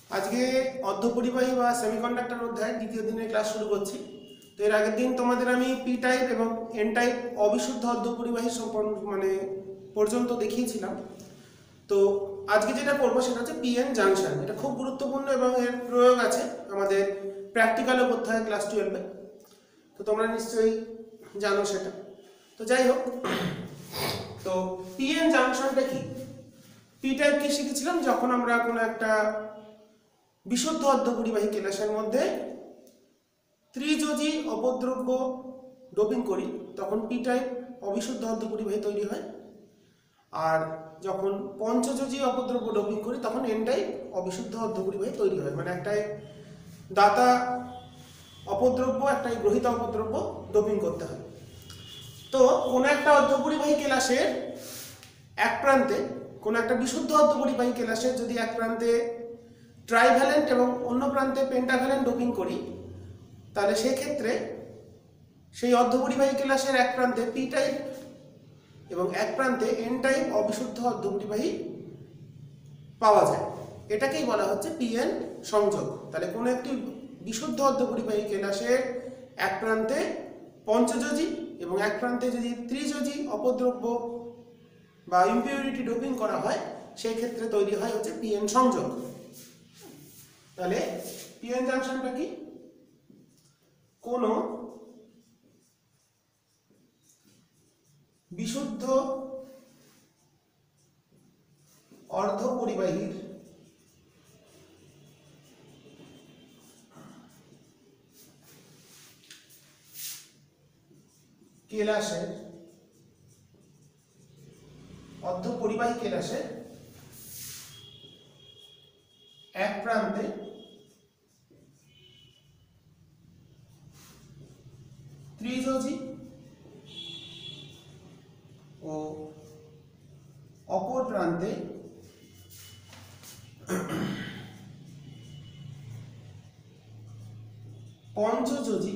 আজকে অর্ধপরিবাহী বা সেমিকন্ডাক্টর অধ্যায় দ্বিতীয় দিনের ক্লাস শুরু করছি। তো এর আগের দিন তোমাদের আমি পি টাইপ এবং এন টাইপ অবিশুদ্ধ অর্ধপরিবাহী পর্যন্ত দেখিয়েছিলাম। তো আজকে যেটা করবো সেটা হচ্ছে পিএন জাংশন। এটা খুব গুরুত্বপূর্ণ এবং এর প্রয়োগ আছে আমাদের প্র্যাকটিক্যালও করতে হয় ক্লাস 12-এ। তো তোমরা নিশ্চয়ই জানো সেটা। তো যাই হোক, তো পিএন জাংশনটা কি? পি টাইপ কি শিখেছিলাম? যখন আমরা কোনো একটা বিশুদ্ধ অর্ধপরিবাহী কেলাসের মধ্যে ত্রিযোজী অপদ্রব্য ডোপিং করি তখন পি টাইপ অবিশুদ্ধ অর্ধপরিবাহী তৈরি হয়। আর যখন পঞ্চযোজী অপদ্রব্য ডোপিং করি তখন এন টাইপ অবিশুদ্ধ অর্ধপরিবাহী তৈরি হয়। মানে একটাই দাতা অপদ্রব্য, একটাই গ্রহিত অপদ্রব্য ডোপিং করতে হয়। তো কোনো একটা অর্ধপরিবাহী কেলাসের এক প্রান্তে, কোনো একটা বিশুদ্ধ অর্ধপরিবাহী কেলাসের যদি এক প্রান্তে ট্রাইভ্যালেন্ট এবং অন্য প্রান্তে পেন্টাভ্যালেন্ট ডোপিং করি, তাহলে সেক্ষেত্রে সেই অর্ধপরিবাহী কেলাসের এক প্রান্তে পি টাইপ এবং এক প্রান্তে এন টাইপ অবিশুদ্ধ অর্ধপরিবাহী পাওয়া যায়। এটাকেই বলা হচ্ছে পিএন সংযোগ। তাহলে কোনো একটি বিশুদ্ধ অর্ধপরিবাহী কেলাসের এক প্রান্তে পঞ্চযোজী এবং এক প্রান্তে যদি ত্রিযোজী অপদ্রব্য বা ইম্পিউরিটি ডোপিং করা হয়, সেই ক্ষেত্রে তৈরি হয় হচ্ছে পিএন সংযোগ। তাহলে পিএন জাংশনটা কি? কোনো বিশুদ্ধ অর্ধপরিবাহীর কেলাসের, অর্ধপরিবাহী কেলাসের এক প্রান্তে ত্রিযোজী ও অপর প্রান্তে পঞ্চযোজী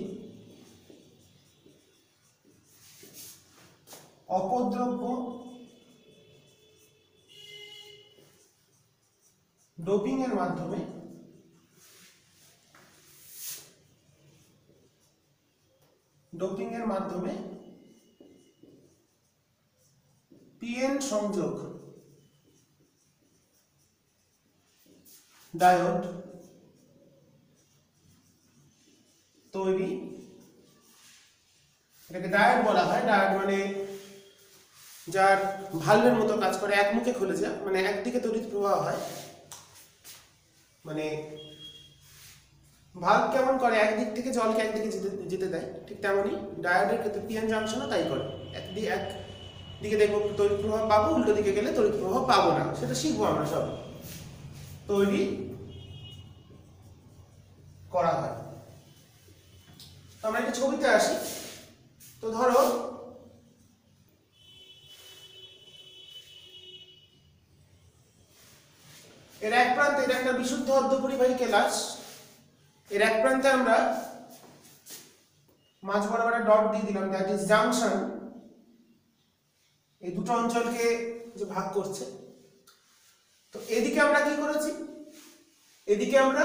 অপদ্রব্য ডোপিং এর মাধ্যমে পিএন সংযোগ ডায়োড তৈরি। এটাকে ডায়োড বলা হয়। ডায়োড মানে যার ভালভের মতো কাজ করে, একমুখে খুলে যায়, মানে একদিকে তড়িৎ প্রবাহ হয়। মানে ভালভ কেমন করে, একদিক থেকে জলকে একদিকে যেতে দেয়, ঠিক তেমনই ডায়োডের ক্ষেত্রে পিএন জাংশনও তাই করে। একদিকে দেখবো তড়িৎ প্রবাহ পাবো, উল্টো দিকে গেলে তড়িৎ প্রবাহ পাবো না। সেটা শিখবো আমরা সব। তৈরি করা হয়। আমরা একটা ছবিতে আসি। তো ধরো এর এক প্রান্তে, এটা একটা বিশুদ্ধ অর্ধপরিবাহী কেলাস, এর এক প্রান্তে আমরা মাঝ বরাবর ডট দিয়ে দিলাম, দ্যাট ইজ জাংশন। এই দুটো অঞ্চলকে যে ভাগ করছে। তো এদিকে আমরা কি করেছি? এদিকে আমরা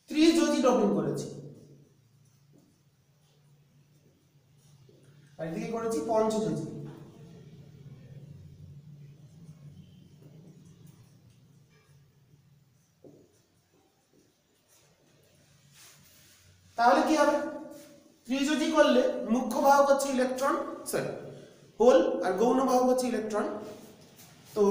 ত্রিযোজী ডোপিং করেছি, আর এদিকে করেছি পঞ্চযোজী। তাহলে কি হবে? ত্রিযোজী করলে মুখ্য বাহক হচ্ছে ইলেকট্রন, হোল, আর গৌণ বাহক হচ্ছে ইলেকট্রন। তো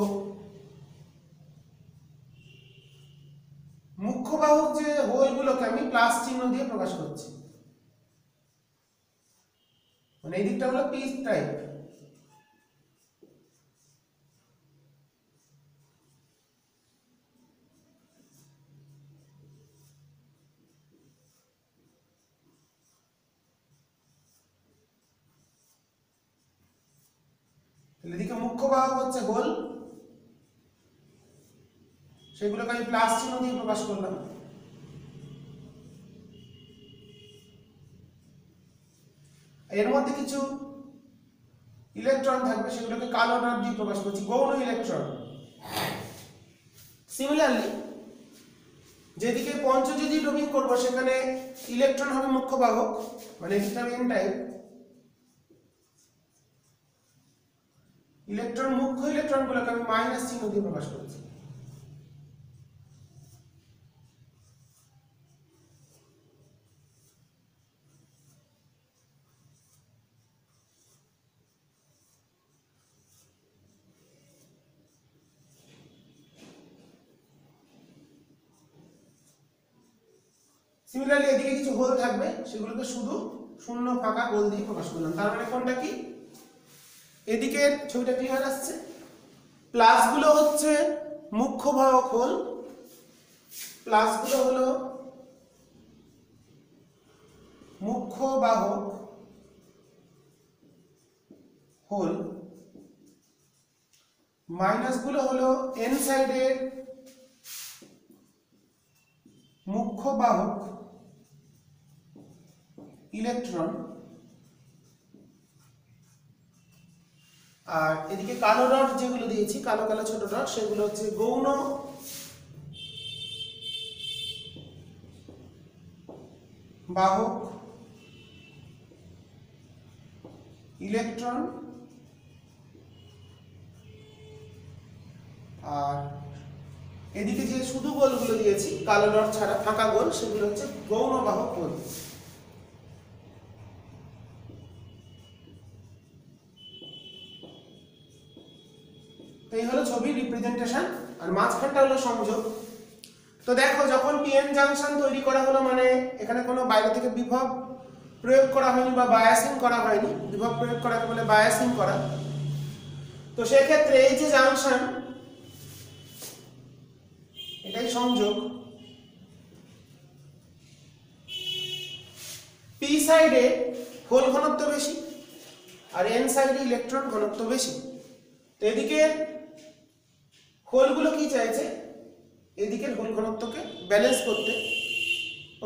মুখ্য বাহক যে হোলগুলোকে আমি প্লাস চিহ্ন দিয়ে প্রকাশ করছি, মানে এই দিকটা হলো পি টাইপ, এদিকে মুখ্য বাহক হচ্ছে হোল, সেগুলোকে আমি প্লাস চিহ্ন দিয়ে প্রকাশ করলাম। এর মধ্যে কিছু ইলেকট্রন থাকবে, সেগুলোকে কালো ডট দিয়ে প্রকাশ করছি, গৌণ ইলেকট্রন। সিমিলারলি যেদিকে পঞ্চযোজি ডোপিং করব সেখানে ইলেকট্রন হবে মুখ্য বাহক, মানে এটা হবে এন টাইপ। ইলেকট্রন মুখ্য ইলেকট্রনগুলোকে আমি মাইনাস চিহ্ন দিয়ে প্রকাশ করছি। সিমিলারলি এদিকে কিছু হোল থাকবে, সেগুলোকে শুধু শূন্য ফাঁকা গোল দিয়ে প্রকাশ করলাম। তার মানে কোনটা কি, এদিকের ছবিটা ক্লিয়ার আসছে। প্লাস গুলো হচ্ছে মুখ্য বাহক হোল, প্লাস গুলো হলো মুখ্য বাহক হোল, মাইনাস গুলো হলো এন সাইডের মুখ্য বাহক ইলেকট্রন, আর এদিকে কালো ডট যেগুলো দিয়েছি, কালো কালো ছোট ডট, সেগুলো হচ্ছে গৌণ বাহক ইলেকট্রন, আর এদিকে যে শুধু গোলগুলো দিয়েছি কালো ডট ছাড়া ফাঁকা গোল, সেগুলো হচ্ছে গৌণ বাহক গোল। এই হলো ছবির রিপ্রেজেন্টেশন, আর মাঝখানটা হলো সংযোগ। তো দেখো, যখন পিএন জাংশন তৈরি করা হলো, মানে এখানে কোনো বাইরে থেকে বিভব প্রয়োগ করা হয়নি বা বায়াসিং করা হয়নি। বিভব প্রয়োগ করাকে বলে বায়াসিং করা। তো সেক্ষেত্রে এই যে জাংশন, এটাই সংযোগ। পি সাইডে হোল ঘনত্ব বেশি আর এন সাইডে ইলেকট্রন ঘনত্ব বেশি। তো এদিকে হোলগুলো কি চাইছে, এদিকের হোল ঘনত্বকে ব্যালেন্স করতে,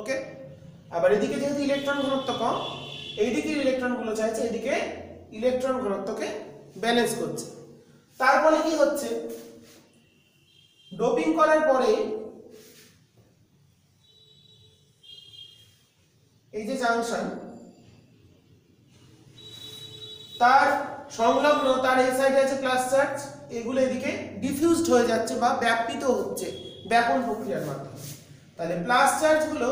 ওকে। আবার এদিকে যেহেতু ইলেকট্রন ঘনত্ব কম, এইদিকের ইলেকট্রনগুলো চাইছে এদিকে ইলেকট্রন ঘনত্বকে ব্যালেন্স করছে। তারপরে কি হচ্ছে, ডোপিং করার পরে এই যে জাংশন, তার সংলগ্ন, তার এই সাইডে আছে প্লাস চার্জ, এগুলো এদিকে ডিফিউজড হয়ে যাচ্ছে বা ব্যাপিত হচ্ছে ব্যাপন প্রক্রিয়ার মাধ্যমে। তাহলে প্লাস চার্জগুলো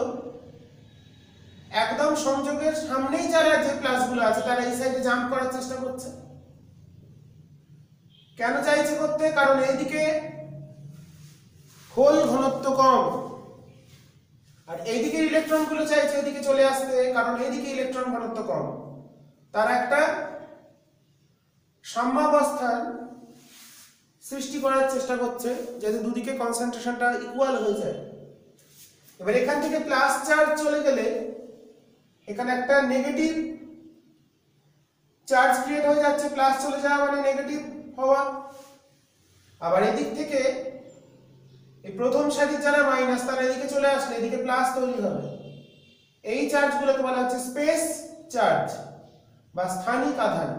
একদম সংযোগের সামনেই যারা যে প্লাসগুলো আছে তারা এই সাইডে জাম্প করার চেষ্টা করছে। কেন চাইছে করতে, কারণ এইদিকে হোল ঘনত্ব কম, আর এইদিকে ইলেকট্রনগুলো চাইছে এদিকে চলে আসতে, কারণ এইদিকে ইলেকট্রন ঘনত্ব কম। তার একটা সাম্যাবস্থার সৃষ্টি করার চেষ্টা করছে, যাতে দুদিকে কনসেন্ট্রেশনটা ইকুয়াল হয়ে যায়। এবার এখান থেকে প্লাস চার্জ চলে গেলে এখানে একটা নেগেটিভ চার্জ ক্রিয়েট হয়ে যাচ্ছে, প্লাস চলে যাওয়া মানে নেগেটিভ হওয়া। আবার এদিক থেকে এই প্রথম সারির যারা মাইনাস, তারা এদিকে চলে আসলে এদিকে প্লাস তৈরি হবে। এই চার্জগুলোকে বলা হচ্ছে স্পেস চার্জ বা স্থানিক আধান।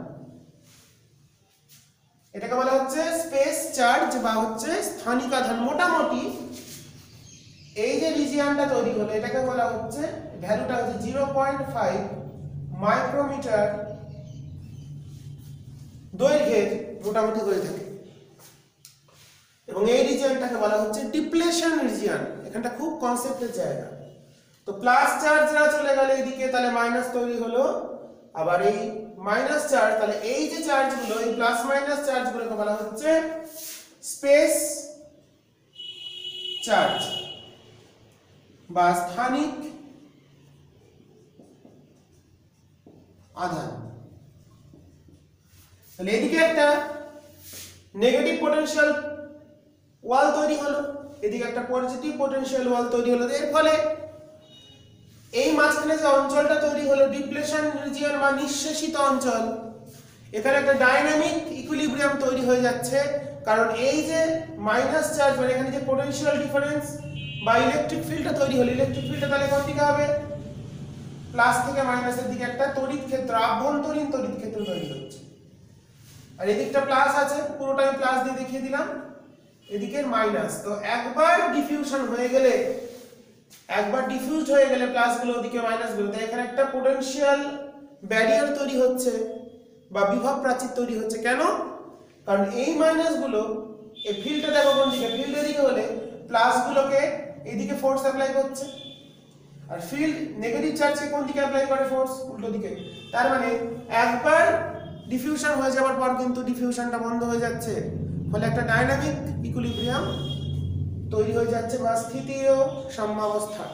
এটাকে বলা হচ্ছে স্পেস চার্জ বা হচ্ছে স্থানিক আধান। মোটামুটি এই যে রিজিয়নটা তৈরি হলো, এটাকে বলা হচ্ছে, ভ্যালুটা হচ্ছে 0.5 মাইক্রোমিটার দৈর্ঘ্যের মোটামুটি হয়ে থাকে, এবং এই রিজিয়নটাকে বলা হচ্ছে ডিপ্লেশন রিজিয়ন। এখানটা খুব কনসেপ্টের জায়গা। তো প্লাস চার্জরা চলে গেলে এদিকে, তাহলে মাইনাস তৈরি হলো। আবার এই মাইনাস চার্জ, তাহলে এই যে চার্জগুলো, এই প্লাস মাইনাস চার্জগুলোকে বলা হচ্ছে স্পেস চার্জ বা স্থানিক আধান। তাহলে এদিকে একটা নেগেটিভ পোটেনশিয়াল ওয়াল তৈরি হলো, এদিকে একটা পজিটিভ পোটেনশিয়াল ওয়াল তৈরি হলো। এর ফলে এই মাঝখানে যে অঞ্চলটা তৈরি হলো ডিপ্লেশন রিজিয়ন বা নিঃশেষিত অঞ্চল, এখানে একটা ডাইনামিক ইকুইলিব্রিয়াম তৈরি হয়ে যাচ্ছে। কারণ এই যে মাইনাস চার্জ, মানে এখানে যে পোটেনশিয়াল ডিফারেন্স বা ইলেকট্রিক ফিল্ডটা তৈরি হলো, ইলেকট্রিক ফিল্ডটা তাহলে কোন দিকে হবে, প্লাস থেকে মাইনাসের দিকে একটা তড়িৎ ক্ষেত্র, আভ্যন্তরীণ তড়িৎ ক্ষেত্র তৈরি হচ্ছে। আর এদিকটা প্লাস আছে, পুরোটাই প্লাস দিয়ে দেখিয়ে দিলাম। এদিকের মাইনাস। তো একবার ডিফিউশন হয়ে গেলে, একবার ডিফিউজড হয়ে গেলে প্লাসগুলো ওদিকে মাইনাসগুলো, তাই এখানে একটা পোটেনশিয়াল ব্যারিয়ার তৈরি হচ্ছে বা বিভব প্রাচীর তৈরি হচ্ছে। কেন? কারণ এই মাইনাসগুলো, এই ফিল্ডটা দেখো কোন দিকে, ফিল্ড এদিকে হলে প্লাসগুলোকে এদিকে ফোর্স অ্যাপ্লাই করছে, আর ফিল্ড নেগেটিভ চার্জকে কোন দিকে অ্যাপ্লাই করে? ফোর্স উল্টো দিকে। তার মানে একবার ডিফিউশন হয়ে যাওয়ার পর কিন্তু ডিফিউশনটা বন্ধ হয়ে যাচ্ছে, ফলে একটা ডাইনামিক ইকুইলিব্রিয়াম তৈরি হয়ে যাচ্ছে বা স্থিতিও সাম্যাবস্থা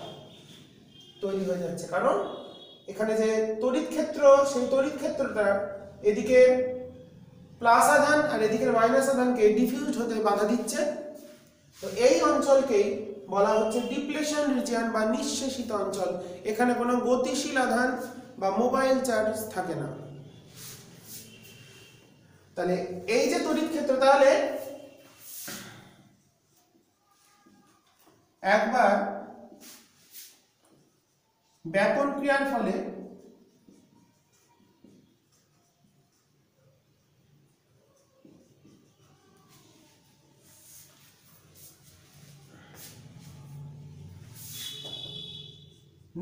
তৈরি হয়ে যাচ্ছে। কারণ এখানে যে তড়িৎ ক্ষেত্র, সেই তড়িৎ ক্ষেত্রটা এদিকে প্লাস আধান আর এদিকে মাইনাস আধানকে ডিফিউজড হতে বাধা দিচ্ছে। তো এই অঞ্চলকেই বলা হচ্ছে ডিপ্লেশন রিজিয়ন বা নিঃশেষিত অঞ্চল। এখানে কোনো গতিশীল আধান বা মোবাইল চার্জ থাকে না। তাহলে এই যে তড়িৎ ক্ষেত্র, তাহলে একবার ব্যাপন ক্রিয়ার ফলে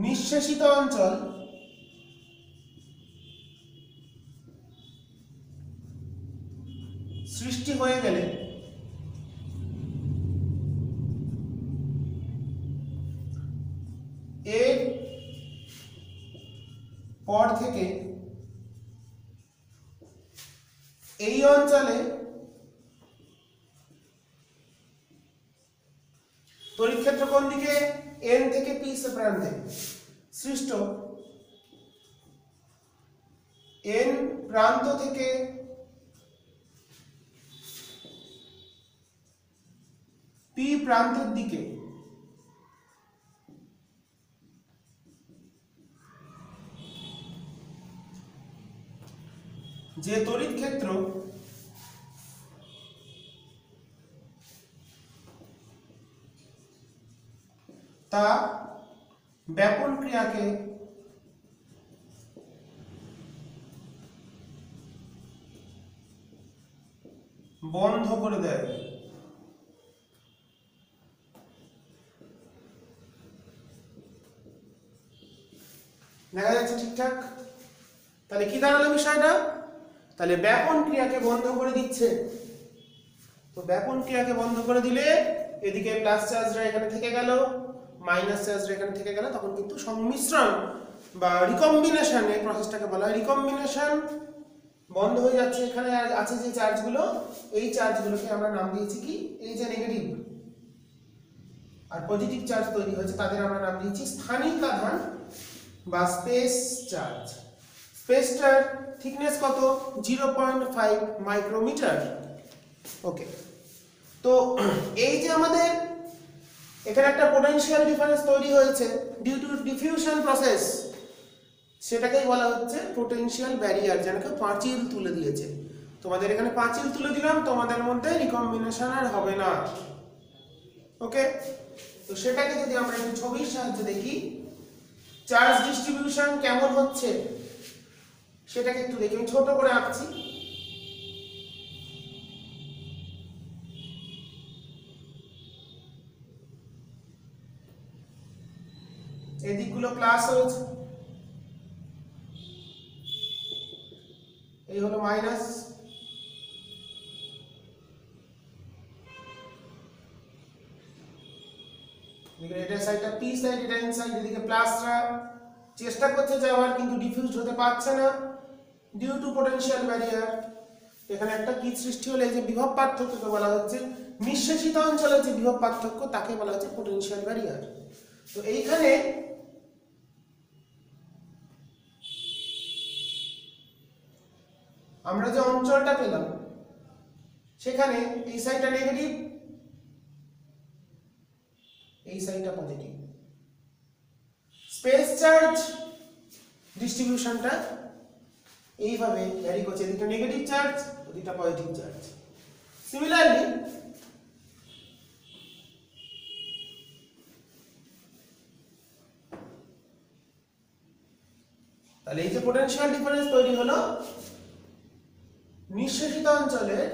নিঃশেষিত অঞ্চল সৃষ্টি হয়ে গেলে এর পর থেকে এই অঞ্চলে তড়িৎ ক্ষেত্র কোন দিকে? এন থেকে পি প্রান্তে সৃষ্ট এন প্রান্ত থেকে পি প্রান্তের দিকে যে তড়িৎ ক্ষেত্র তা ব্যাপন ক্রিয়াকে বন্ধ করে দেয়। দেখা যাচ্ছে ঠিকঠাক? তাহলে কি দাঁড়ালো বিষয়টা? তাহলে ব্যাপন ক্রিয়াকে বন্ধ করে দিচ্ছে। তো ব্যাপন ক্রিয়াকে বন্ধ করে দিলে এদিকে প্লাস চার্জরা এখানে থেকে গেল, মাইনাস চার্জরা এখানে থেকে গেল, তখন কিন্তু সংমিশ্রণ বা রিকম্বিনেশন, এই প্রসেসটাকে বলা হয় রিকম্বিনেশন, বন্ধ হয়ে যাচ্ছে। এখানে আছে যে চার্জগুলো, এই চার্জগুলোকে আমরা নাম দিয়েছি কি? এই যে নেগেটিভ আর পজিটিভ চার্জ তৈরি হয়েছে তাদের আমরা নাম দিয়েছি স্থানিক আধান বা স্পেস চার্জ। স্পেসটার থিকনেস কত? 0.5 মাইক্রোমিটার। ওকে, তো এই যে আমাদের এখানে একটা পোটেনশিয়াল ডিফারেন্স তৈরি হয়েছে ডিউ টু ডিফিউশন প্রসেস, সেটাকেই বলা হচ্ছে পোটেনশিয়াল ব্যারিয়ার, যেন কেউ পাঁচিল তুলে দিয়েছে। তোমাদের এখানে পাঁচিল তুলে দিলাম, তোমাদের মধ্যে রিকম্বিনেশন আর হবে না। ওকে, তো সেটাকে যদি আমরা একটু ছবির সাহায্যে দেখি, চার্জ ডিস্ট্রিবিউশন কেমন হচ্ছে সেটাকে একটু দেখি। আমি ছোট করে আঁকছি। এদিকগুলো প্লাস হয়েছে, এই হলো মাইনাস, এটা সাইডটা পি সাইড, এটা এন সাইড, এদিকে প্লাসরা চেষ্টা করছে যাওয়ার কিন্তু ডিফিউজ হতে পারছে না ডিউ টু পোটেনশিয়াল ব্যারিয়ার। এখানে একটা কি সৃষ্টি হলে, এই যে বিভব পার্থক্যকে বলা হচ্ছে নিঃশেষিত অঞ্চলের যে বিভব পার্থক্য, তাকে বলা হচ্ছে পোটেনশিয়াল ব্যারিয়ার। তো এইখানে আমরা যে অঞ্চলটা পেলাম, সেখানে এই সাইডটা নেগেটিভ, এই সাইডটা পজিটিভ। স্পেস চার্জ ডিস্ট্রিবিউশনটা এইভাবে ভ্যারি করছে, এদিকটা নেগেটিভ চার্জ, ওদিকটা পজিটিভ চার্জ। সিমিলারলি তাহলে এই যে পোটেনশিয়াল ডিফারেন্স তৈরি হলো নিঃশেষিত অঞ্চলের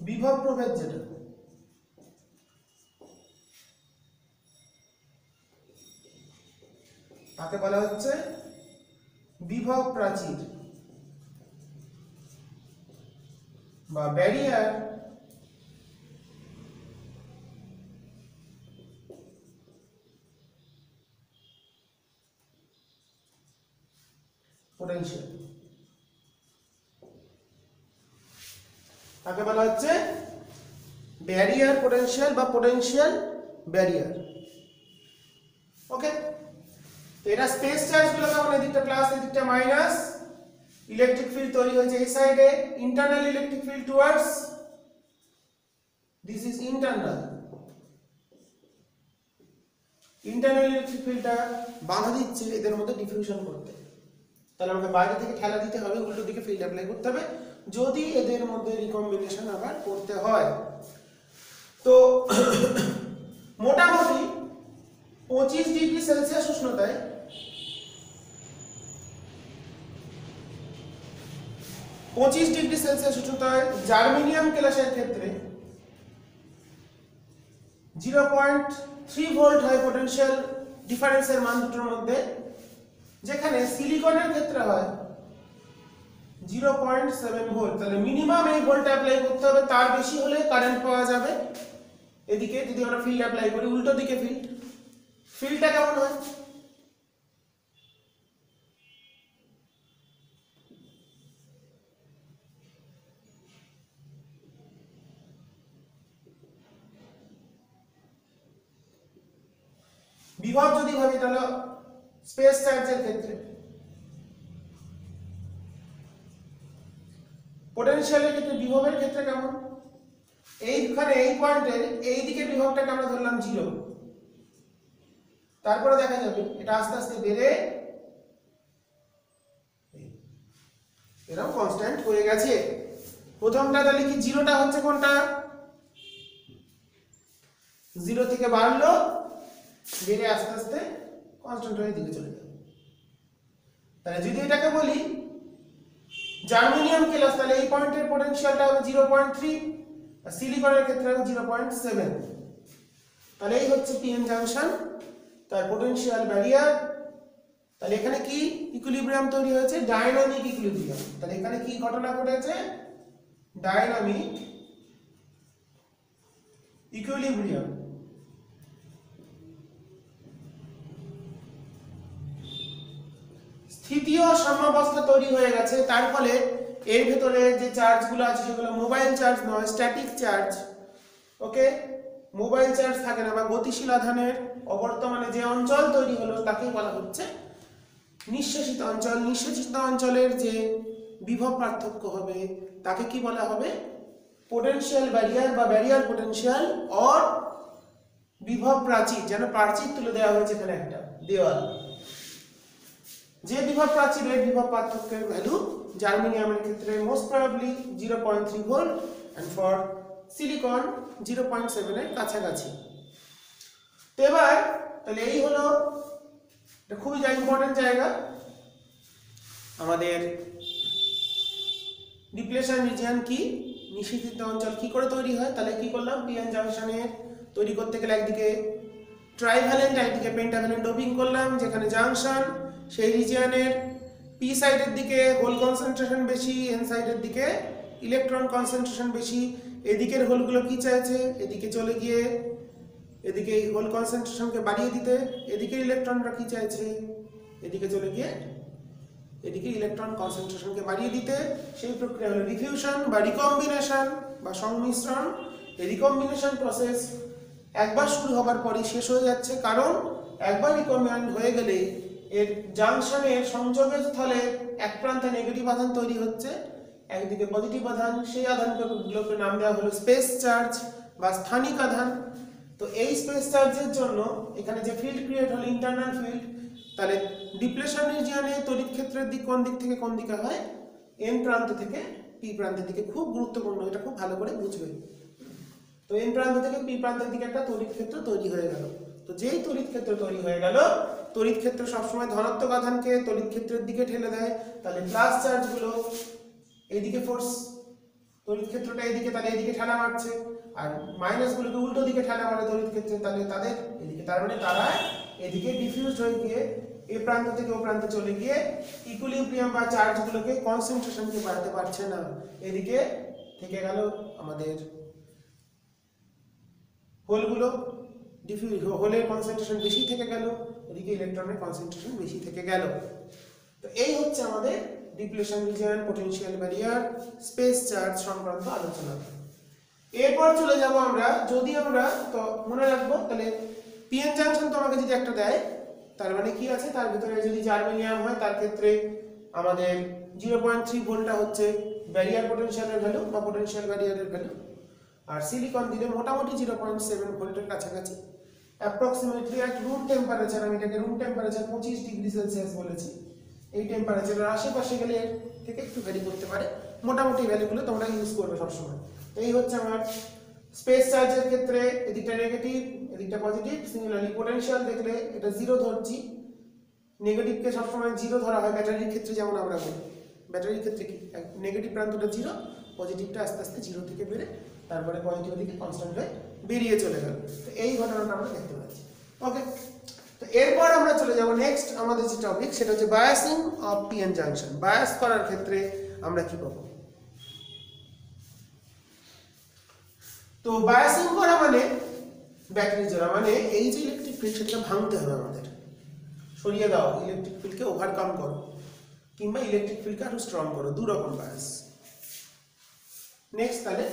বিভব প্রভেদ যেটা, তাকে বলা হচ্ছে বিভব প্রাচীর বা ব্যারিয়ার পোটেনশিয়াল। তাকে বলা হচ্ছে ব্যারিয়ার পোটেনশিয়াল বা পোটেনশিয়াল ব্যারিয়ার। ওকে, তো এটা স্পেস চার্জ গুলো কেমন, এদিকটা প্লাস এদিকটা মাইনাস, ইলেকট্রিক ফিল্ড তৈরি হয়েছে এই সাইডে, internal electric field towards this is internal. Internal electric ফিল্ডটা বাধা দিচ্ছে এদের মধ্যে ডিফিউশন করতে, তাহলে আমাকে বাইরে থেকে ঠেলা দিতে হবে, উল্টো দিকে ফিল্ড অ্যাপ্লাই করতে হবে যদি এদের মধ্যে রিকম্বিনেশন আবার করতে হয়। তো মোটামুটি 25 ডিগ্রি সেলসিয়াস উষ্ণতায় জার্মেনিয়াম কেলাসের ক্ষেত্রে 0.3 ভোল্ট হয় পোটেনশিয়াল ডিফারেন্সের মান দুটোর মধ্যে, যেখানে সিলিকনের ক্ষেত্রে হয় 0.7 ভোল্ট। তাহলে মিনিমাম এই ভোল্ট অ্যাপ্লাই করতে হবে, তার বেশি হলে কারেন্ট পাওয়া যাবে। এদিকে যদি আমরা ফিল্ড অ্যাপ্লাই করি, উল্টো দিকে ফিল্ডটা কেমন হয়, বিভব যদি ভাবি তাহলে স্পেস চার্জের ক্ষেত্রে, পোটেনশিয়ালের ক্ষেত্রে, বিভবের ক্ষেত্রে কেমন, এইখানে এই পয়েন্টের এই দিকে বিভবটাকে আমরা ধরলাম 0, তারপরে দেখা যাবে এটা আস্তে আস্তে বেড়ে এরকম কনস্ট্যান্ট হয়ে গেছে। প্রথমটা তাহলে কি, জিরোটা হচ্ছে কোনটা, 0 থেকে বাড়লো, বেড়ে আস্তে আস্তে কনস্ট্যান্ট হয়ে দিকে চলে যাবে। তাহলে যদি এটাকে বলি জার্মেনিয়াম কেলাস, তাহলে এই পয়েন্টের পোটেনশিয়ালটা হবে 0.3, আর সিলিকনের ক্ষেত্রে হবে 0.7। তাহলে এই হচ্ছে পিএন জাংশন, তার পোটেনশিয়াল ব্যারিয়ার। তাহলে এখানে কি ইকুইলিব্রিয়াম তৈরি হয়েছে, ডায়নামিক ইকুইলিব্রিয়াম। তাহলে এখানে কি ঘটনা ঘটেছে, ডায়নামিক ইকুইলিব্রিয়াম। স্থিতীয় সাম্যাবস্থা তৈরি হয়ে গেছে, তার ফলে এর ভেতরে যে চার্জগুলো আছে সেগুলো মোবাইল চার্জ নয়, স্ট্যাটিক চার্জ। ওকে, মোবাইল চার্জ থাকে না, বা গতিশীল আধানের অবর্তমানে যে অঞ্চল তৈরি হলো তাকে বলা হচ্ছে নিঃশেষিত অঞ্চল। নিঃশেষিত অঞ্চলের যে বিভব পার্থক্য হবে তাকে কি বলা হবে, পোটেনশিয়াল ব্যারিয়ার বা ব্যারিয়ার পোটেনশিয়াল অর বিভব প্রাচীর। যেন প্রাচীর তুলে দেওয়া হয়েছে এখানে একটা দেওয়াল, যে বিভব প্রাচীরের বিভব পার্থক্যের ভ্যালু জার্মেনিয়ামের ক্ষেত্রে most probably 0.3 volt and for silicon 0.7 এর কাছাকাছি। তো এবার তাহলে এই হলো, এটা খুবই ইম্পর্টেন্ট জায়গা আমাদের। ডিপ্লেশন রিজিয়ন কি, নিষেধিত অঞ্চল কি করে তৈরি হয়, তাহলে কি করলাম, পিএন জাংশনের তৈরি করতে গেলে একদিকে ট্রাইভ্যালেন্ট একদিকে পেন্টাভ্যালেন্ট ডোপিং করলাম, যেখানে জাংশন সেই রিজিয়নের পি সাইডের দিকে হোল কনসেন্ট্রেশন বেশি, এন সাইডের দিকে ইলেকট্রন কনসেন্ট্রেশন বেশি। এদিকের হোলগুলো কি চাইছে, এদিকে চলে গিয়ে এদিকে হোল কনসেন্ট্রেশনকে বাড়িয়ে দিতে, এদিকে ইলেকট্রনরা কি চাইছে, এদিকে চলে গিয়ে এদিকে ইলেকট্রন কনসেন্ট্রেশনকে বাড়িয়ে দিতে। সেই প্রক্রিয়া হলো ডিফিউশন বা রিকম্বিনেশন বা সংমিশ্রণ। এই রিকম্বিনেশন প্রসেস একবার শুরু হবার পরই শেষ হয়ে যাচ্ছে, কারণ একবার রিকম্বিনেশন হয়ে গেলে এর জাংশনের সংযোগের স্থলে এক প্রান্তে নেগেটিভ আধান তৈরি হচ্ছে, একদিকে পজিটিভ আধান। সেই আধানগুলোকে নাম দেওয়া হলো স্পেস চার্জ বা স্থানিক আধান। তো এই স্পেস চার্জের জন্য এখানে যে ফিল্ড ক্রিয়েট হলো ইন্টারনাল ফিল্ড, তাহলে ডিপ্লেশন রিজিয়নে তড়িৎ ক্ষেত্রের দিক কোন দিক থেকে কোন দিকে হয়, এন প্রান্ত থেকে পি প্রান্তের দিকে। খুব গুরুত্বপূর্ণ, এটা খুব ভালো করে বুঝবেন। তো এন প্রান্ত থেকে পি প্রান্তের দিকে একটা তড়িৎ ক্ষেত্র তৈরি হয়ে গেল। তো যেই তড়িৎ ক্ষেত্র তৈরি হয়ে গেল, তড়িৎ ক্ষেত্র সবসময় ধনাত্মক আধানকে তড়িৎ ক্ষেত্রের দিকে ঠেলে দেয়। তাহলে প্লাস চার্জগুলো এইদিকে ফোর্স তড়িৎ ক্ষেত্রটা এদিকে, তাহলে এদিকে ঠেলা মারছে, আর মাইনাস গুলোকে উল্টো দিকে ঠেলা মারে তড়িৎ ক্ষেত্রে, তাহলে তাদের এদিকে, তার মানে তারা এদিকে ডিফিউজ হয়ে গিয়ে এ প্রান্ত থেকে ও প্রান্তে চলে গিয়ে ইকুইলিব্রিয়াম বা চার্জগুলোকে কনসেন্ট্রেশনকে বাড়াতে পারছে না। এদিকে থেকে গেল আমাদের হোলগুলো, হোলের কনসেন্ট্রেশন বেশি থেকে গেল, এদিকে ইলেকট্রনের কনসেন্ট্রেশন বেশি থেকে গেল। তো এই হচ্ছে আমাদের depletion region, potential barrier, space charge সংক্রান্ত আলোচনা। এরপর চলে যাব আমরা, যদি আমরা তো মনে রাখবো, তাহলে পিএন জাংশন তোমাকে যদি একটা দেয়, তার মানে কি আছে, তার ভিতরে যদি জার্মেনিয়াম হয় তার ক্ষেত্রে আমাদের 0.3 ভোল্টটা হচ্ছে ব্যারিয়ার পটেনশিয়ালের ভ্যালু বা পটেনশিয়াল ব্যারিয়ারের ভ্যালু, আর সিলিকন দিলে মোটামুটি 0.7 ভোল্টের কাছাকাছি, অ্যাপ্রক্সিমেটলি অ্যাট রুম টেম্পারেচার, আমি এটাকে রুম টেম্পারেচার 25 ডিগ্রি সেলসিয়াস বলেছি, এই টেম্পারেচারের আশেপাশে গেলে এর থেকে একটু ভ্যারি করতে পারে, মোটামুটি ভ্যালুগুলো তোমরা ইউজ করবে সবসময়। এই হচ্ছে আমার স্পেস চার্জের ক্ষেত্রে, এদিকটা নেগেটিভ এদিকটা পজিটিভ। সিমিলারলি পোটেনশিয়াল দেখলে এটা 0 ধরছি, নেগেটিভকে সবসময় 0 ধরা হয় ব্যাটারির ক্ষেত্রে, যেমন আমরা বলি ব্যাটারির ক্ষেত্রে কি নেগেটিভ প্রান্তটা 0, পজিটিভটা আস্তে আস্তে 0 থেকে বেড়ে তারপরে পজিটিভ দিকে কনস্ট্যান্ট হয়ে বেরিয়ে চলে গেল। তো এই ঘটনাটা আমরা দেখতে পাচ্ছি। ওকে, তো এরপর আমরা চলে যাব নেক্সট আমাদের যে টপিক, সেটা হচ্ছে biasing of PN junction. Bias করার ক্ষেত্রে আমরা কি পাবো? তো বায়াসিং করা মানে ব্যাটারি জোড়া, মানে এই যে ইলেকট্রিক ফিল্ড সেটাকে ভাঙতে হবে আমাদের, সরিয়ে দাও, ইলেকট্রিক ফিল্ডকে ওভারকাম করো, কিংবা ইলেকট্রিক ফিল্ডকে আরো স্ট্রং করো, দু রকম বায়াস। নেক্সট তাহলে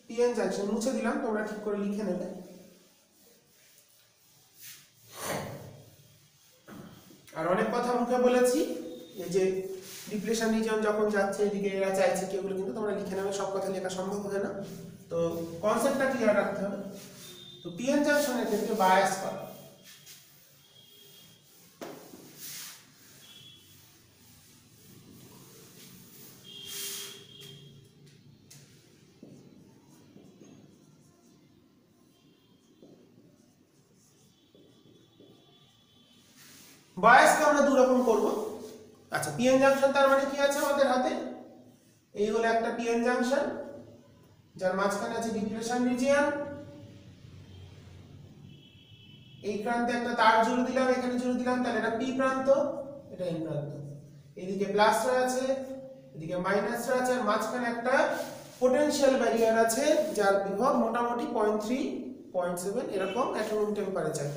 পিএন জাংশন মুছে দিলাম, তোমরা ঠিক করে লিখে নেবে। আর অনেক কথা মুখে বলেছি, এই যে ডিপ্লেশন রিজন যখন যাচ্ছে এদিকে এরা চাইছে কি, এগুলো কিন্তু তোমরা লিখে নেবে, সব কথা লেখা সম্ভব হয় না, তো কনসেপ্টটা ক্লিয়ার রাখতে হবে। তো পিএন জাংশনের ক্ষেত্রে বায়াস করা, বায়াসকে আমরা দু রকম করব। আচ্ছা, পিএন জাংশন তার মানে কি আছে আমাদের হাতে, এই হলো একটা পিএন জাংশন যার মাঝখানে আছে ডিপ্লেশন রিজিয়ন, এই প্রান্তে একটা তার জুড়ে দিলাম, এখানে জুড়ে দিলাম, তাহলে এটা পি প্রান্ত, এটা এন প্রান্ত, এদিকে প্লাস আছে এদিকে মাইনাস আছে, আর মাঝখানে একটা পোটেনশিয়াল ব্যারিয়ার আছে যার বিভব মোটামুটি 0.3 0.7 এরকম এট রুম টেম্পারেচার।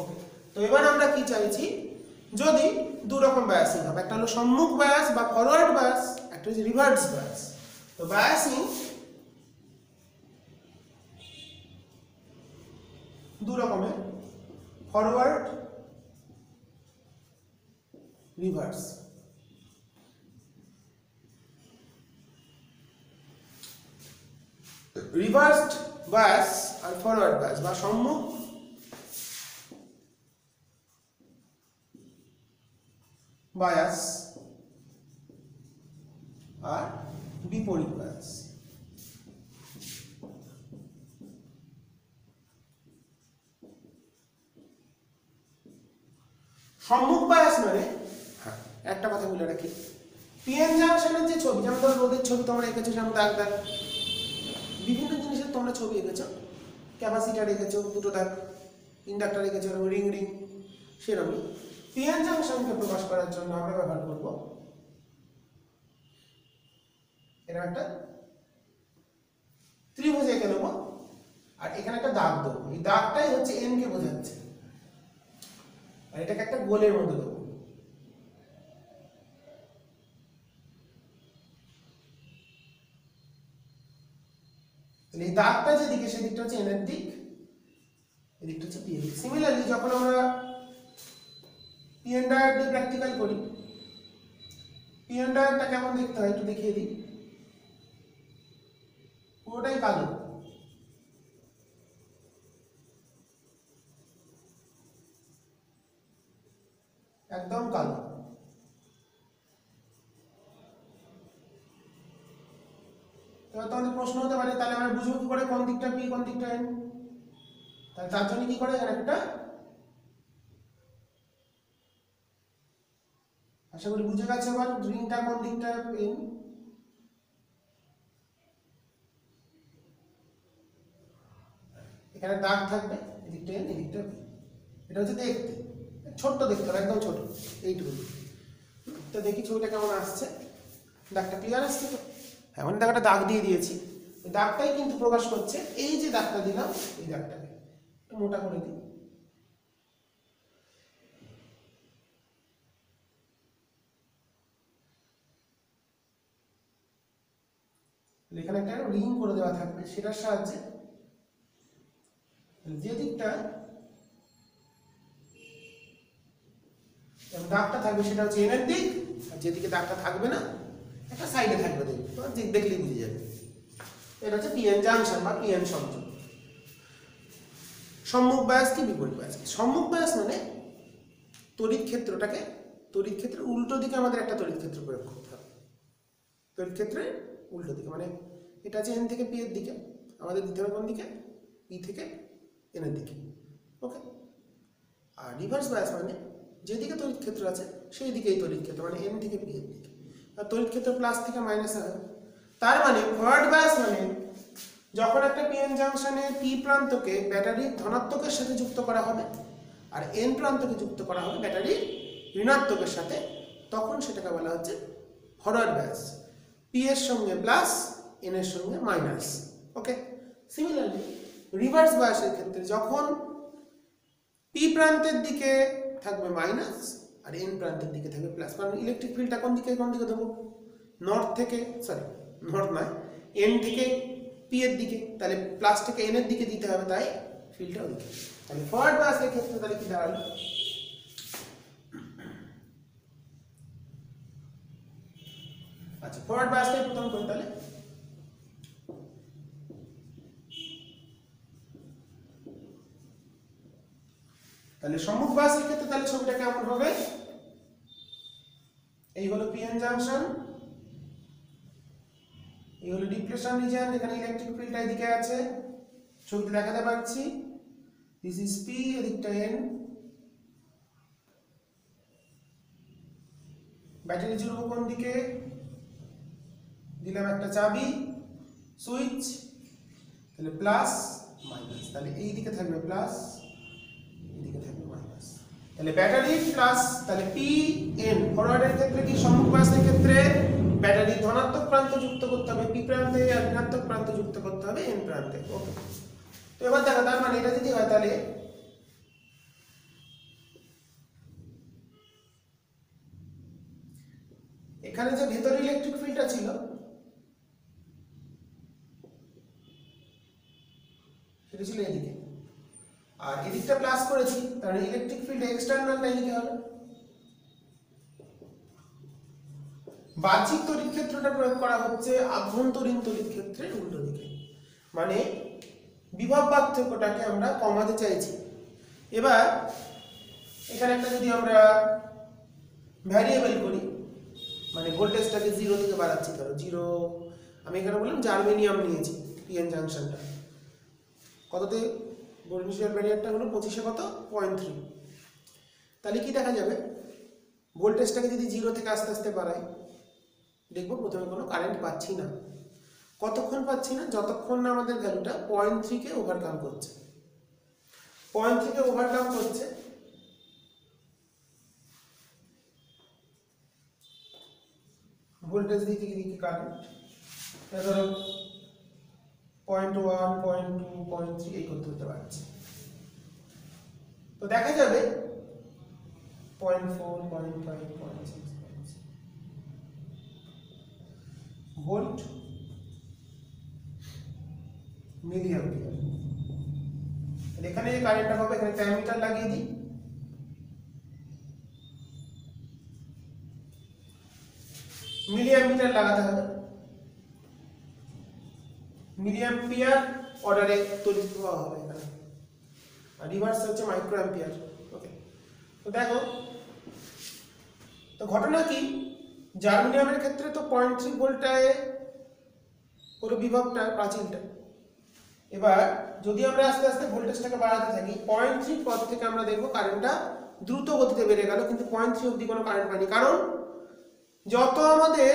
ওকে, তো এবার আমরা কি চাইছি, যদি দু রকম বায়াসিং হবে, একটা হলো সম্মুখ বায়াস বা ফরওয়ার্ড বায়াস, একটা হচ্ছে রিভার্স বায়াস। তো বায়াসিং দু রকমের, ফরওয়ার্ড রিভার্স। রিভার্সড বায়াস আর ফরওয়ার্ড বায়াস, বা সম্মুখ বায়াস আর বিপরীত বায়াস। সম্মুখ বায়াস মানে, হ্যাঁ একটা কথা বলে রাখি, পিএন জাংশনের যে ছবি, যেমন ধরো রোদের ছবি তোমরা এঁকেছো, যেমন দাগ দাগ, বিভিন্ন জিনিসের তোমরা ছবি এঁকেছো, ক্যাপাসিটার এঁকেছো দুটো দাগ, ইন্ডাক্টর এঁকেছো রিং রিং, সেরকমই পিএন জাংশনকে প্রকাশ করার জন্য আমরা ব্যবহার করব এরকম একটা ত্রিভুজ এঁকে নেবো, আর এখানে একটা দাগ দেবো, এই দাগটাই হচ্ছে এন কে বোঝাচ্ছে, আর এটাকে একটা গোলের মধ্যে দেবো। এই দাগটা যেদিকে সেদিকটা হচ্ছে এন এর দিক, এদিকটা হচ্ছে পি এর দিক। সিমিলারলি যখন আমরা পিএন ডায়াগ্রাম দিয়ে প্র্যাকটিক্যাল করি, পিএন ডায়াগ্রামটা কেমন দেখতে হয় একটু দেখিয়ে দিই। পুরোটাই কালো, একদম কালো। তোমাদের প্রশ্ন হতে পারে, তাহলে আমরা বুঝবো কি করে কোন দিকটা পি কোন দিকটা এন? তাহলে তার জন্য কি করে, এখানে একটা, আশা করি বুঝে গেছে এবার রিংটা কোন দিকটা এন। এখানে দাগ থাকবে, এদিকটা এন এদিকটা পি। এটা হচ্ছে দেখতে ছোট্ট দেখতে হবে, একদম ছোট এইটুকু। তো দেখি ছবিটা কেমন আসছে, দাগটা ক্লিয়ার আসছে তো? এখন দাগটা দাগ দিয়ে দিয়েছি, এই দাগটাই কিন্তু প্রকাশ করছে এই যে দাগটা দিলাম এই দাগটাকে একটু মোটা করে দিই। এখানে একটা রিং করে দেওয়া থাকবে, সেটার সাহায্যে যে দিকটা দাগটা থাকবে সেটা হচ্ছে এনের দিক, আর যেদিকে দাগটা থাকবে না একটা সাইডে থাকবে, দেখলেই বুঝে যাবে। এটা হচ্ছে পিএন জাংশন বা পিএন সংযোগ। সম্মুখ বায়াস কি বিপরীত বায়াস? সম্মুখ বায়াস মানে তড়িৎ ক্ষেত্রটাকে, তড়িৎ ক্ষেত্রের উল্টো দিকে আমাদের একটা তড়িৎ ক্ষেত্র প্রয়োগ করতে হবে। তড়িৎ ক্ষেত্রের উল্টো দিকে মানে এটা আছে এন থেকে পি এর দিকে, আমাদের দিতে হবে কোন দিকে? পি থেকে এন এর দিকে। ওকে। আর রিভার্স বায়াস মানে যেদিকে তড়িৎ ক্ষেত্র আছে সেই দিকেই তড়িৎ ক্ষেত্র, মানে এন থেকে পি এর দিকে। আর তড়িৎ ক্ষেত্র প্লাস থেকে মাইনাসে হয়। তার মানে ফরওয়ার্ড বায়াস মানে যখন একটা পিএন জাংশনের পি প্রান্তকে ব্যাটারির ধনাত্মকের সাথে যুক্ত করা হবে আর এন প্রান্তকে যুক্ত করা হবে ব্যাটারির ঋণাত্মকের সাথে, তখন সেটাকে বলা হচ্ছে ফরওয়ার্ড বায়াস। পি এর সঙ্গে প্লাস, এন এর সঙ্গে মাইনাস। ওকে। সিমিলারলি রিভার্স বায়াসের ক্ষেত্রে যখন পি প্রান্তের দিকে থাকবে মাইনাস আর এন প্রান্তের দিকে থাকবে প্লাস, কারণ ইলেকট্রিক ফিল্ডটা কোন দিকে দেবো? নর্থ থেকে, সরি নর্থ নয়, এন থেকে পি এর দিকে, তাহলে প্লাস থেকে এন এর দিকে দিতে হবে, তাই ফিল্ডটা ওদিকে। তাহলে ফরওয়ার্ড বায়াসের ক্ষেত্রে তাহলে কি দাঁড়ালো? আচ্ছা, ফরওয়ার্ড বায়াসটাই প্রথম করি তাহলে। তাহলে সম্মুখ বায়াসের ক্ষেত্রে তাহলে ছবিটা কেমন হবে? এই হলো পিএন জাংশন, এই হলো ডিপ্লেশন রিজিয়ন, এখানে ইলেকট্রিক ফিল্ডটা এদিকে আছে, ছবিতে দেখাতে পাচ্ছি। দিস ইজ পি, এদিকটা এন। ব্যাটারি জুড়বো কোন দিকে? দিলাম একটা চাবি, সুইচ, তাহলে প্লাস মাইনাস, তাহলে এই দিকে থাকবে প্লাস, এই দিকে থাকবে মাইনাস। তাহলে ব্যাটারি প্লাস, তাহলে পি এন। ফরওয়ার্ডের ক্ষেত্রে কি? সম্মুখ বায়াসের ক্ষেত্রে ব্যাটারি ধনাত্মক প্রান্ত যুক্ত করতে হবে পি প্রান্তে আর ঋণাত্মক প্রান্ত যুক্ত করতে হবে এন প্রান্তে। ওকে। তো এবার দেখো, তার মানে এটা যদি হয় তাহলে এখানে যে ভেতরে ইলেকট্রিক ফিল্ডটা ছিল সেটা ছিল এদিকে, আর এদিকটা প্লাস করেছি, তাহলে ইলেকট্রিক ফিল্ড এক্সটার্নাল এদিকে হবে। বাহ্যিক তড়িৎ ক্ষেত্রটা প্রয়োগ করা হচ্ছে আভ্যন্তরীণ তড়িৎ ক্ষেত্রের উল্টো দিকে, মানে বিভব পার্থক্যটাকে আমরা কমাতে চাইছি। এবার এখানে একটা যদি আমরা ভ্যারিয়েবল করি, মানে ভোল্টেজটাকে 0 থেকে বাড়াচ্ছি, ধরো 0, আমি এখানে বললাম জার্মেনিয়াম নিয়েছি পিএন জাংশনটা, কততে পোটেনশিয়াল ব্যারিয়ারটা হলো 25 কত 0.3। তাহলে কি দেখা যাবে? ভোল্টেজটাকে যদি 0 থেকে আস্তে আস্তে বাড়াই, দেখবো প্রথমে কোনো কারেন্ট পাচ্ছি না। কতক্ষণ পাচ্ছি না? যতক্ষণ না আমাদের ভ্যালুটা 0.3 কে ওভারকাম করছে। 0.3 কে ওভারকাম করছে, ভোল্টেজ দিকে দিকে কারেন্ট ধরো 0.1, 0.2, 0.3 এই করতে হতে পারছে। তো দেখা যাবে 0.4, 0.5, 0.6 ভোল্ট মিলি অ্যাম্পিয়ার। এখানে যে কারেন্টটা হবে, এখানে একটা অ্যামিটার লাগিয়ে দিই, মিলি অ্যাম্পিয়ার লাগাতে হবে। মিলি অ্যাম্পিয়ার অর্ডারে তড়িৎ প্রবাহ হবে এখানে, আর রিভার্স হচ্ছে মাইক্রো অ্যাম্পিয়ার। ওকে। তো দেখো, তো ঘটনা কি? জার্মেনিয়ামের ক্ষেত্রে তো 0.3 ভোল্টে পুরো বিভবটা প্রাচীনটা। এবার যদি আমরা আস্তে আস্তে ভোল্টেজটাকে বাড়াতে থাকি, 0.3 পদ থেকে আমরা দেখবো কারেন্টটা দ্রুত গতিতে বেড়ে গেল, কিন্তু 0.3 অবধি কোনো কারেন্ট পাইনি। কারণ যত আমাদের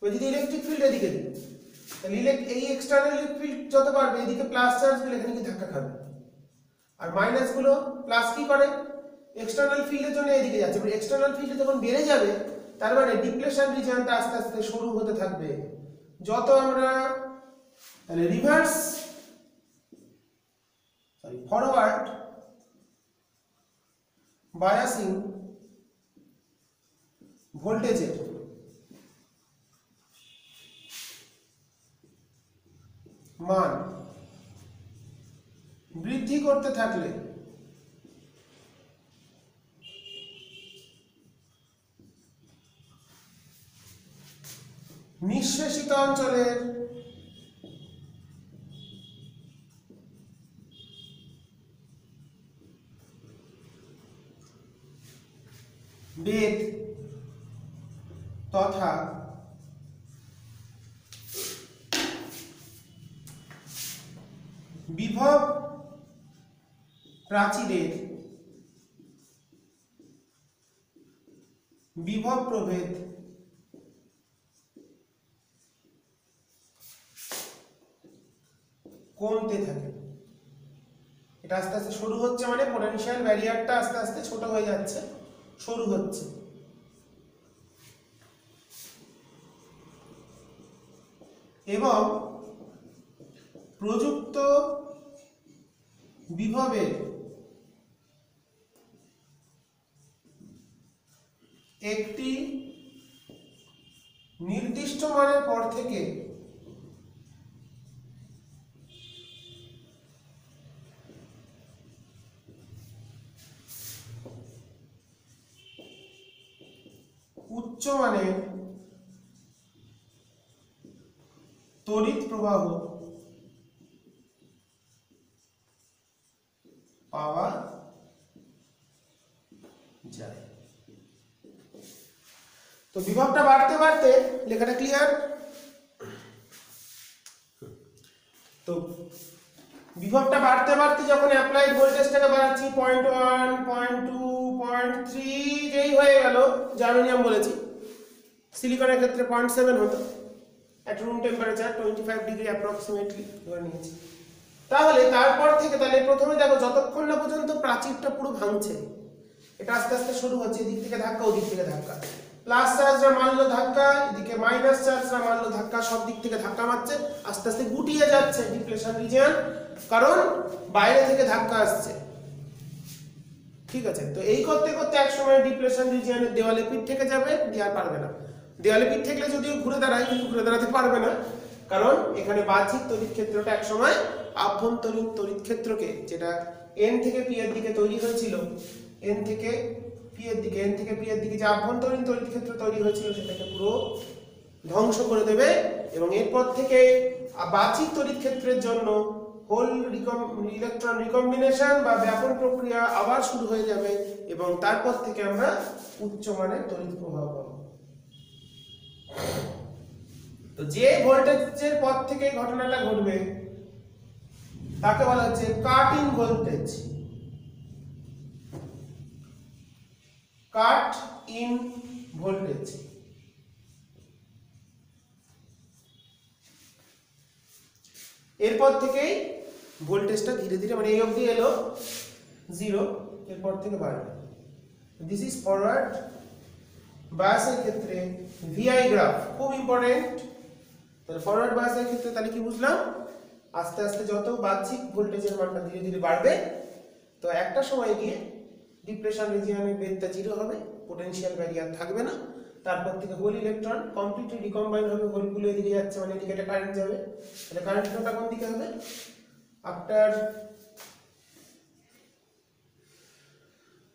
যদি ইলেকট্রিক ফিল্ড এদিকে দিই, তাহলে এই এক্সটার্নাল ফিল্ড যত বাড়বে এদিকে প্লাস চার্জ গুলো এখানে কি ধাক্কা খাবে, আর মাইনাস গুলো প্লাস কি করে এক্সটার্নাল ফিল্ডের জন্য এদিকে যাচ্ছে। মানে এক্সটার্নাল ফিল্ড যখন বেড়ে যাবে তার মানে ডিপ্লেশন রিজিয়নটা আস্তে আস্তে শুরু হতে থাকবে। যত আমরা তাহলে রিভার্স ফরওয়ার্ড বায়াসিং ভোল্টেজের মান বৃদ্ধি করতে থাকলে নিঃশেষিত অঞ্চলের বেগ তথা বিভব প্রাচীরের বিভব প্রভেদ কমতে থাকে। এটা আস্তে আস্তে শুরু হচ্ছে মানে পোটেনশিয়াল ব্যারিয়ারটা আস্তে আস্তে ছোট হয়ে যাচ্ছে, শুরু হচ্ছে। এবং প্রযুক্ত বিভবের একটি নির্দিষ্ট মানের পর থেকে উচ্চমানের তড়িৎ প্রবাহ পাওয়া যায়। তো বিভবটা বাড়তে বাড়তে, লেখাটা ক্লিয়ার? তো বিভবটা বাড়তে বাড়তে যখন অ্যাপ্লাইড ভোল্টেজটাকে বাড়াচ্ছি 0.1, 0.2, 0.3 যেই হয়ে গেল, জার্মেনিয়াম বলেছি, সিলিকনের ক্ষেত্রে 0.7 হতো, at room temperature 25 degree approximately ধরে নিয়েছি। তাহলে তারপর থেকে তাহলে প্রথমে দেখো যতক্ষণ না পর্যন্ত প্রাচীরটা পুরো ভাঙছে, এটা আস্তে আস্তে শুরু হচ্ছে, এদিক থেকে ধাক্কা ওদিক থেকে ধাক্কা, প্লাস চার্জরা মারলো ধাক্কা, এদিকে মাইনাস চার্জরা মারলো ধাক্কা, সব দিক থেকে ধাক্কা মারছে, আস্তে আস্তে গুটিয়ে যাচ্ছে ডিপ্লেশন রিজিয়ন, কারণ বাইরে থেকে ধাক্কা আসছে। ঠিক আছে, তো এই করতে করতে এক সময় ডিপ্লেশন রিজিয়নের দেওয়ালে পিঠ থেকে যাবে, দেওয়া পারবে না। দেওয়ালে পিঠ ঠেকলে যদিও ঘুরে দাঁড়ায়, কিন্তু ঘুরে দাঁড়াতে পারবে না, কারণ এখানে বাহ্যিক তড়িৎ ক্ষেত্রটা এক সময় আভ্যন্তরীণ তড়িৎ ক্ষেত্রকে, যেটা এন থেকে পি এর দিকে তৈরি হয়েছিল, এন থেকে পি এর দিকে, এন থেকে পি এর দিকে যে আভ্যন্তরীণ তড়িৎ ক্ষেত্র তৈরি হয়েছিল সেটাকে পুরো ধ্বংস করে দেবে। এবং এরপর থেকে বাহ্যিক তড়িৎ ক্ষেত্রের জন্য হোল ইলেকট্রন রিকম্বিনেশন বা ব্যাপন প্রক্রিয়া আবার শুরু হয়ে যাবে, এবং তারপর থেকে আমরা উচ্চমানের তড়িৎ প্রবাহ পাবো। তো যে ভোল্টেজের পর থেকে এই ঘটনাটা ঘটবে তাকে বলা হচ্ছে কাট in voltage. Cut in voltage. এরপর থেকেই ভোল্টেজটা ধীরে ধীরে, মানে এই অবধি এলো 0, এরপর থেকে বাড়বে। দিস ইজ ফরওয়ার্ড বায়াসের ক্ষেত্রে ভিআই গ্রাফ খুব ইম্পর্টেন্ট। তাহলে ফরওয়ার্ড বায়াসের ক্ষেত্রে তাহলে কি বুঝলাম, আস্তে আস্তে যত বাহ্যিক ভোল্টেজের মানটা ধীরে ধীরে বাড়বে, তো একটা সময় গিয়ে ডিপ্লেশন রিজিয়নের বেধটা 0 হবে, পোটেনশিয়াল ব্যারিয়ার থাকবে না, তারপর থেকে হোল ইলেকট্রন কমপ্লিটলি রিকম্বাইন হবে, হোলগুলো এদিকে যাচ্ছে, মানে এদিকে একটা কারেন্ট যাবে। তাহলে কারেন্ট ফ্লোটা কোন দিকে হবে, আফটার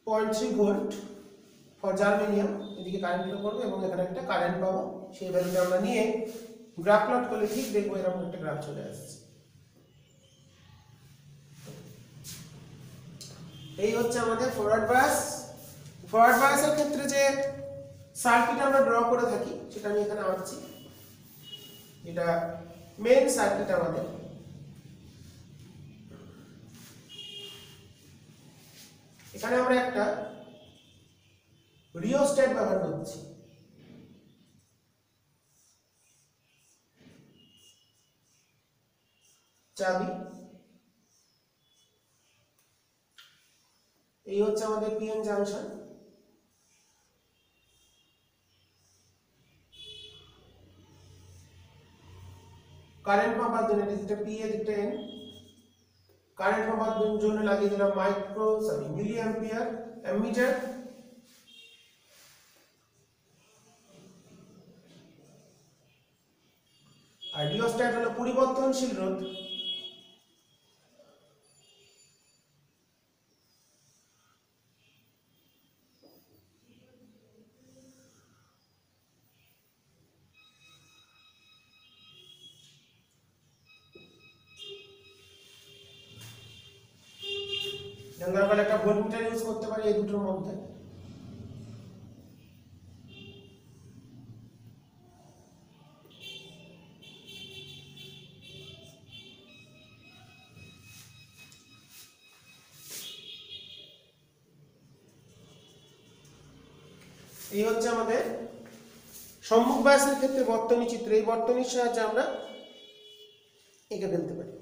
0.3 ভোল্ট ফর জার্মেনিয়াম, এদিকে কারেন্ট ফ্লো করবে এবং এখানে একটা কারেন্ট পাবো। সেই ভ্যালুটা আমরা নিয়ে গ্রাফ প্লট করলে ঠিক দেখবো এরকম একটা গ্রাফ চলে আসছে। এই হচ্ছে আমাদের ফরওয়ার্ড বায়াস। ফরওয়ার্ড বায়াসের ক্ষেত্রে যে সার্কিট আমরা ড্র করে থাকি সেটা আমি এখানে আঁকছি। এটা মেইন সার্কিট আমাদের। এখানে আমরা একটা রিওস্ট্যাট ব্যবহার করছি। চাবি। এই হচ্ছে আমাদের পিএন জাংশন। কারেন্ট মাপার জন্য এটা পি এদিকটা এন। কারেন্ট মাপার জন্য লাগিয়ে দিলাম মিলি অ্যাম্পিয়ার অ্যামিটার। আর রিওস্ট্যাট হলো পরিবর্তনশীল রোধ। দরকার একটা ভোল্টমিটার ইউজ করতে পারি এই দুটোর মধ্যে। এই হচ্ছে আমাদের সম্মুখ বায়াসের ক্ষেত্রে বর্তনী চিত্র। এই বর্তনীর সাহায্যে আমরা এঁকে ফেলতে পারি।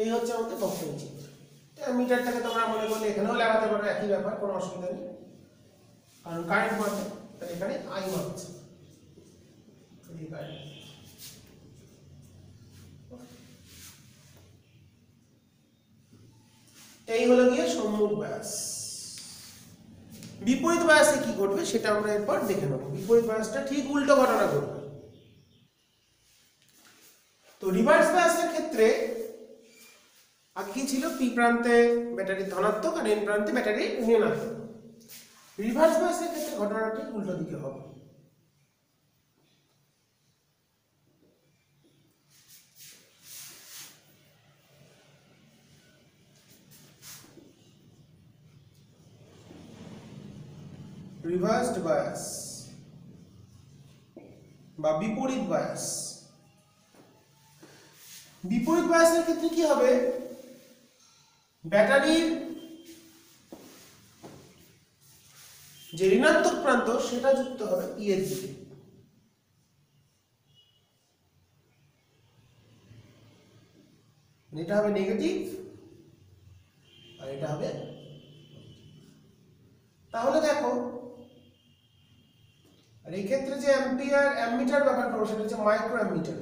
এই হচ্ছে আমাদের বর্তনী চিত্র। মিটারটাকে তোমরা মনে করলে এখানেও লাগাতে পারো, একই ব্যাপার, কোনো অসুবিধা নেই, কারণ কারেন্ট মাপে, তাহলে এখানে আই মাপছে। এই হলো গিয়ে সম্মুখ বায়াস। বিপরীত বায়াসে কি ঘটবে সেটা আমরা এরপর দেখে নেব। বিপরীত বায়াসটা ঠিক উল্টো ঘটনা ঘটবে। তো রিভার্স বায়াসের ক্ষেত্রে আর কি ছিল, পি প্রান্তে ব্যাটারি ধনাত্মক আর এন প্রান্তে ব্যাটারি ঋণাত্মক। রিভার্স বায়াসের ক্ষেত্রে ঘটনাটি উল্টো দিকে হবে। রিভার্সড বায়াস বা বিপরীত বায়াস। বিপরীত বায়াসের ক্ষেত্রে কি হবে, ব্যাটারির যে ঋণাত্মক প্রান্ত সেটা যুক্ত হবে ই এর দিকে। এটা হবে নেগেটিভ আর এটা হবে। তাহলে দেখো, আর এই ক্ষেত্রে যে অ্যাম্পিয়ার অ্যামিটার ব্যবহার করবো সেটা হচ্ছে মাইক্রো অ্যামিটার,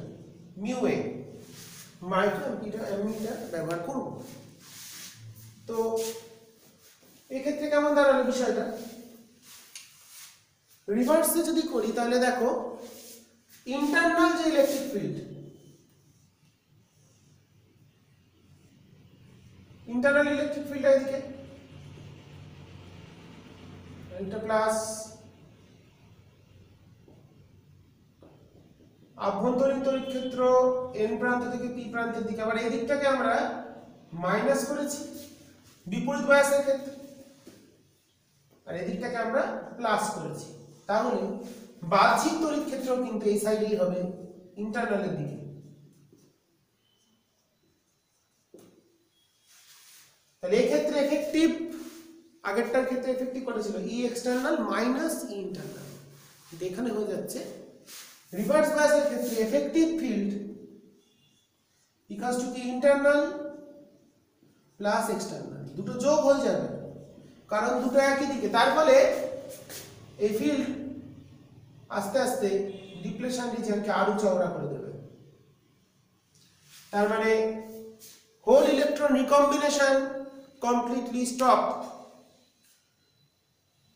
মিউ এ, মাইক্রো অ্যামিটার ব্যবহার করব। তো এক্ষেত্রে কেমন দাঁড়ালো বিষয়টা, রিভার্সে যদি করি তাহলে দেখো ইন্টারনাল যে electric field, internal electric field এদিকে এটা প্লাস, আভ্যন্তরীণ তড়িৎ ক্ষেত্র এন প্রান্ত থেকে পি প্রান্তের দিকে, আবার এই দিকটাকে আমরা মাইনাস করেছি বিপরীত বায়াসের ক্ষেত্রে, আর এই দিকটাকে আমরা প্লাস করেছি। তাহলে বাহ্যিক তড়িৎ ক্ষেত্র কিন্তু এই সাইডেই হবে, ইন্টারনালের দিকে। তাহলে এই ক্ষেত্রে এফেক্টিভ, আগেরটার ক্ষেত্রে এফেক্টিভ করেছিল ই এক্সটার্নাল মাইনাস ই ইন্টারনাল, কিন্তু এখানে হয়ে যাচ্ছে রিভার্স বায়াসের ক্ষেত্রে এফেক্টিভ ফিল্ড ইকুয়ালস টু কি ইন্টারনাল প্লাস এক্সটার্নাল, দুটো যোগ হয়ে যাবে কারণ দুটো একই দিকে। তার ফলে এই ফিল্ড আস্তে আস্তে ডিপ্লেশন রিজিয়নকে আরো চওড়া করে দেবে। তার মানে hole electron recombination completely stop.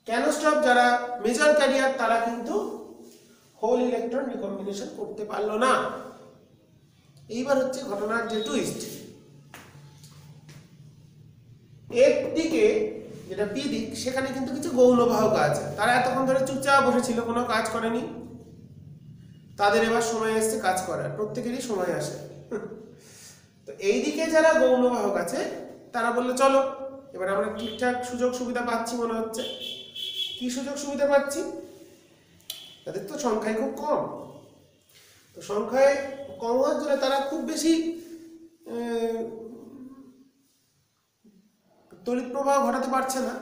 কেন স্টপ, যারা মেজর ক্যারিয়ার তারা কিন্তু হোল ইলেকট্রন রিকম্বিনেশন করতে পারলো না। এইবার হচ্ছে ঘটনার যে টুইস্ট, এর দিকে যেটা পি দিক সেখানে কিন্তু কিছু গৌণ বাহক আছে, তারা এতক্ষণ ধরে চুপচাপ বসেছিল, কোনো কাজ করেনি, তাদের এবার সময় এসছে কাজ করার, প্রত্যেকেরই সময় আসে। তো এই দিকে যারা গৌণ বাহক আছে তারা বললো চলো এবার আমরা ঠিকঠাক সুযোগ সুবিধা পাচ্ছি মনে হচ্ছে। কি সুযোগ সুবিধা পাচ্ছি, তাদের তো সংখ্যায় খুব কম, তো সংখ্যায় কম হওয়ার জন্য তারা খুব বেশি তড়িৎ প্রবাহ ঘটাতে পারছে না,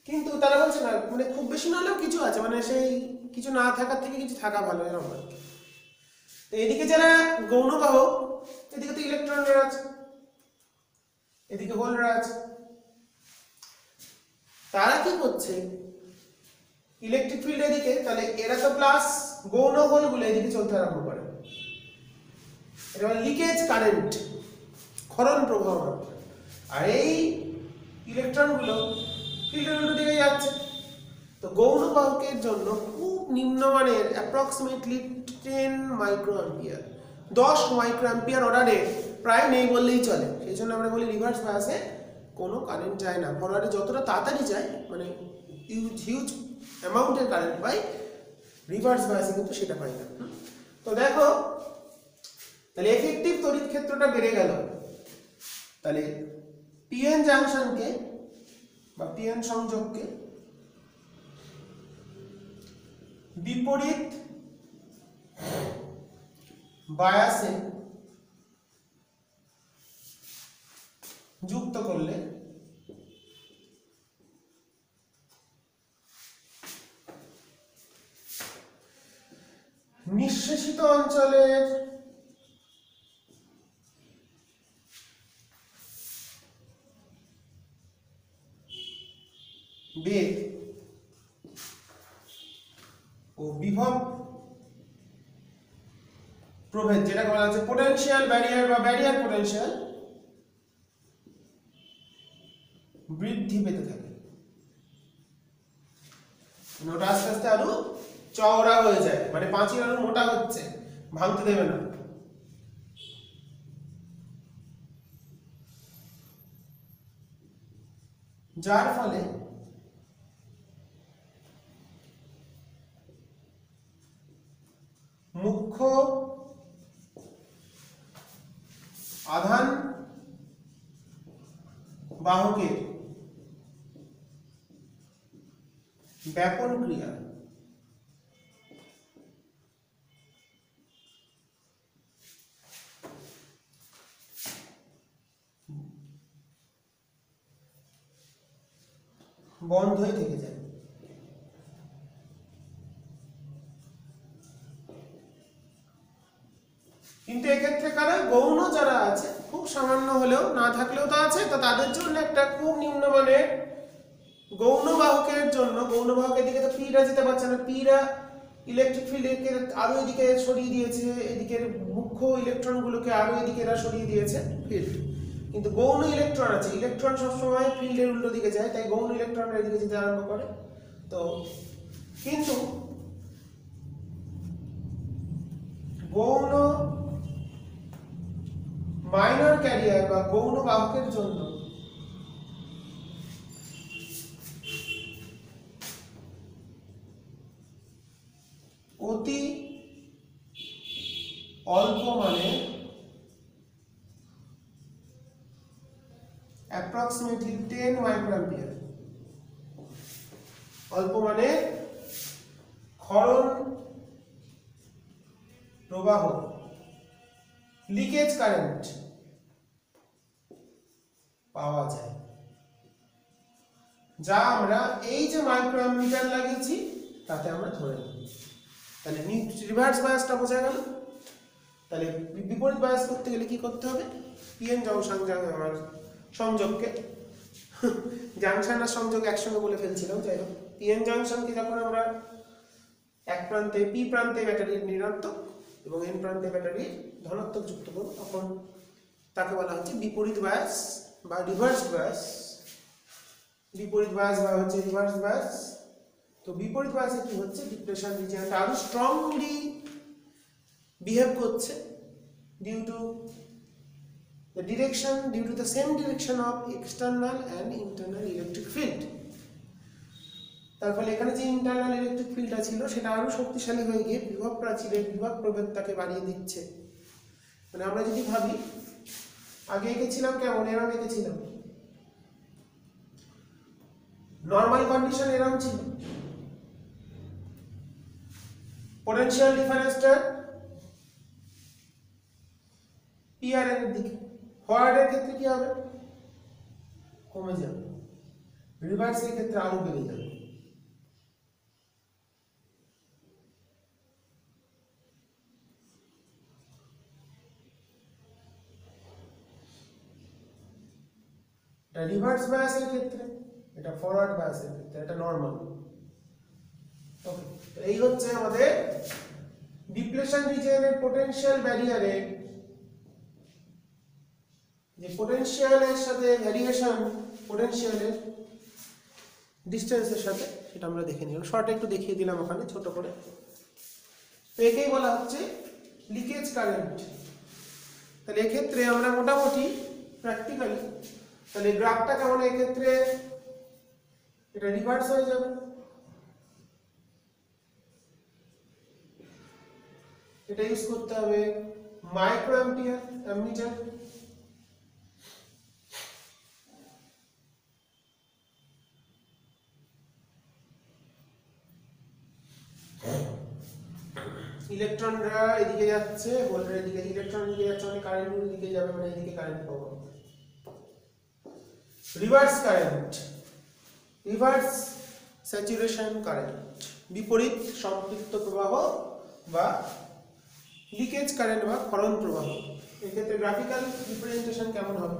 কিন্তু তারা বলছে না মানে খুব বেশি না হলেও কিছু আছে, মানে সেই কিছু না থাকার থেকে কিছু থাকা ভালো, এরকম। তো এদিকে যারা গৌণ বাহক, এদিকে তো ইলেকট্রনরা আছে, এদিকে হোলরা আছে, তারা কি করছে ইলেকট্রিক ফিল্ড এদিকে, তাহলে এরা তো প্লাস, গৌণ হোলগুলো এদিকে চলতে আরম্ভ করে, এটা মানে লিকেজ কারেন্ট, ক্ষরণ প্রবাহ। আর এই ইলেকট্রনগুলো ফিল্ডের উল্টো দিকে যাচ্ছে। তো গৌণ বাহকের জন্য খুব নিম্নমানের approximately 10 micro ampere, 10 micro ampere অর্ডারে প্রায় নেই বললেই চলে। সেই জন্য আমরা বলি রিভার্স বায়াসে কোনো কারেন্ট যায় না, ফরওয়ার্ডে যতটা তাড়াতাড়ি যায়, মানে হিউজ অ্যামাউন্টের কারেন্ট পাই, রিভার্স বায়াসে কিন্তু সেটা পাই না। তো দেখো, তাহলে এফেক্টিভ তড়িৎ ক্ষেত্রটা বেড়ে গেল। তাহলে পিএন জাংশনকে বা পিএন সংযোগকে বিপরীত বায়াসে যুক্ত করলে নিঃশেষিত অঞ্চলের বেগ ও বিভব প্রভেদ, যেটাকে বলা হচ্ছে পোটেনশিয়াল ব্যারিয়ার বা ব্যারিয়ার পোটেনশিয়াল, বৃদ্ধি পেতে থাকে। ওটা আস্তে আস্তে আরো চওড়া হয়ে যায়, মানে পাঁচিল আরো মোটা হচ্ছে, ভাঙতে দেবে না। যার ফলে মুখ্য আধান বাহকের ব্যাপন ক্রিয়া বন্ধ হয়ে থেকে যায়। কিন্তু এক্ষেত্রে কারা গৌণ যারা আছে, খুব সামান্য হলেও না থাকলেও তা আছে, তো তাদের জন্য একটা খুব নিম্নমানের গৌণ বাহকের জন্য, গৌণ বাহকের দিকে তো পিরা যেতে পারছে না, পিরা ইলেকট্রিক ফিল্ডকে আরো এদিকে সরিয়ে দিয়েছে, এদিকের মুখ্য ইলেকট্রনগুলোকে আরো এদিকে এরা সরিয়ে দিয়েছে ফিল্ড। কিন্তু গৌণ ইলেকট্রন আছে, ইলেকট্রন সবসময় ফিল্ডের উল্টো দিকে যায়, তাই গৌণ ইলেকট্রনরা এদিকে যেতে আরম্ভ করে। তো কিন্তু গৌণ মাইনর ক্যারিয়ার বা গৌণ বাহকের জন্য অতি অল্প মানে অ্যাপ্রক্সিমেটলি 10 মাইক্রোঅ্যাম্পিয়ার, অল্প মানে ক্ষরণ প্রবাহ, লিকেজ কারেন্ট পাওয়া যায়, যা আমরা এই যে মাইক্রোঅ্যাম্পিয়ার লাগিয়েছি তাতে আমরা ধরে নিই। তাহলে রিভার্স বায়াসটা বোঝা গেল। তাহলে বিপরীত বায়াস করতে গেলে কি করতে হবে, পিএন জংশন আমার সংযোগকে, জাংশন আর সংযোগ একসঙ্গে বলে ফেলছিলাম, যাই হোক পিএন জংশনকে যখন আমরা এক প্রান্তে পি প্রান্তে ব্যাটারির ঋণাত্মক এবং এন প্রান্তে ব্যাটারির ধনাত্মক যুক্ত করব, তখন তাকে বলা হচ্ছে বিপরীত বায়াস বা রিভার্স বায়াস। বিপরীত বায়াস বা হচ্ছে রিভার্স বায়াস। তো বিপরীত বায়াসে কি হচ্ছে, ডিপ্রেশন রিজিয়নটা আরো স্ট্রংলি বিহেভ করছে due to the same direction of external and internal electric field। তার ফলে এখানে যে ইন্টারনাল ইলেকট্রিক ফিল্ডটা ছিল সেটা আরো শক্তিশালী হয়ে গিয়ে বিভব প্রাচীরের বিভব প্রভেদটাকে বাড়িয়ে দিচ্ছে। মানে আমরা যদি ভাবি আগে এঁকেছিলাম কেমন, এরকম এঁকেছিলাম, নর্মাল কন্ডিশন এরকম ছিল, পোটেনশিয়াল ডিফারেন্সটা পিআরএন এর দিকে, ফরওয়ার্ডের ক্ষেত্রে কি হবে, কমে যাবে, রিভার্সের ক্ষেত্রে আরো বেড়ে যাবে। এটা রিভার্স বায়াসের ক্ষেত্রে, এটা ফরওয়ার্ড বায়াসের ক্ষেত্রে, এটা নরমাল। ওকে, তো এই হচ্ছে আমাদের ডিপ্লেশন রিজিয়নের পোটেনশিয়াল ব্যারিয়ারে যে পোটেনশিয়ালের সাথে ভ্যারিয়েশন পোটেনশিয়ালের ডিসটেন্সের সাথে, সেটা আমরা দেখে নিলাম। শর্টে একটু দেখিয়ে দিলাম ওখানে ছোট করে। তো একেই বলা হচ্ছে লিকেজ কারেন্ট। তাহলে এক্ষেত্রে আমরা মোটামুটি প্র্যাকটিক্যালি তাহলে গ্রাফটা কেমন, এক্ষেত্রে এটা রিভার্স হয়ে যাবে। এটা ইউজ করতে হবে মাইক্রো অ্যাম্পিয়ার অ্যামিটার। ইলেকট্রনরা এদিকে যাচ্ছে, ভোল্টের এদিকে, ইলেকট্রন এদিকে যাচ্ছে মানে কারেন্ট এদিকে যাবে, মানে এদিকে কারেন্ট পাবো। Reverse current, reverse saturation current, বিপরীত সম্পৃক্ত প্রবাহ বা লিকেজ কারেন্ট বা ক্ষরণ প্রবাহ। এক্ষেত্রে গ্রাফিক্যাল রিপ্রেজেন্টেশন কেমন হবে?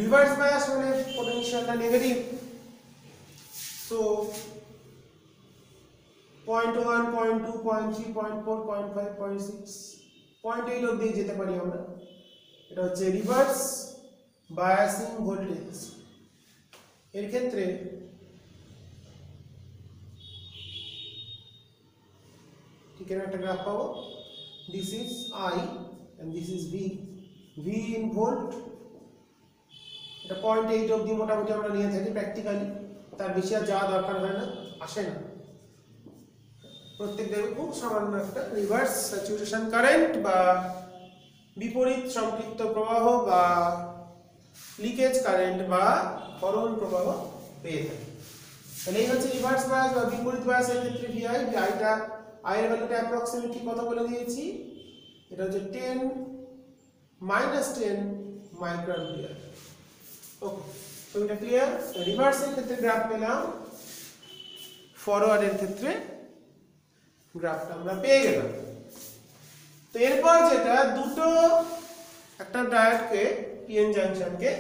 রিভার্স বায়াস মানে পোটেনশিয়ালটা নেগেটিভ, সো 0.1, 0.2, 0.3, 0.4, 0.5, 0.6, 0.8 অবধি যেতে পারি আমরা। এটা হচ্ছে রিভার্স বায়াসিং ভোল্টেজ। এর ক্ষেত্রে ঠিক একটা গ্রাফ পাবো। This is I and this is V, V in volt। এটা 0.8 অবধি মোটামুটি আমরা নিয়ে থাকি প্র্যাকটিক্যালি, তার বেশি আর যাওয়া দরকার হয় না, আসে না। প্রত্যেক দেবে খুব সামান্য একটা রিভার্স স্যাচুরেশন কারেন্ট বা বিপরীত সম্পৃক্ত প্রবাহ বা লিকেজ কারেন্ট বা ক্ষরণ প্রবাহ পেয়ে থাকি। তাহলে এই হচ্ছে রিভার্স বায়াস বা বিপরীত বায়াসের ক্ষেত্রে VI। VIটা I এর ভ্যালুটা অ্যাপ্রক্সিমেটলি কত বলে দিয়েছি, এটা হচ্ছে 10 মাইক্রো অ্যাম্পিয়ার। ওকে, তো এটা ক্লিয়ার। রিভার্সের ক্ষেত্রে গ্রাফ পেলাম, ফরওয়ার্ডের ক্ষেত্রে গ্রাফটা আমরা পেয়ে গেলাম। তো এরপর যেটা দুটো একটা ডায়োডকে পিএন জাংশনকে,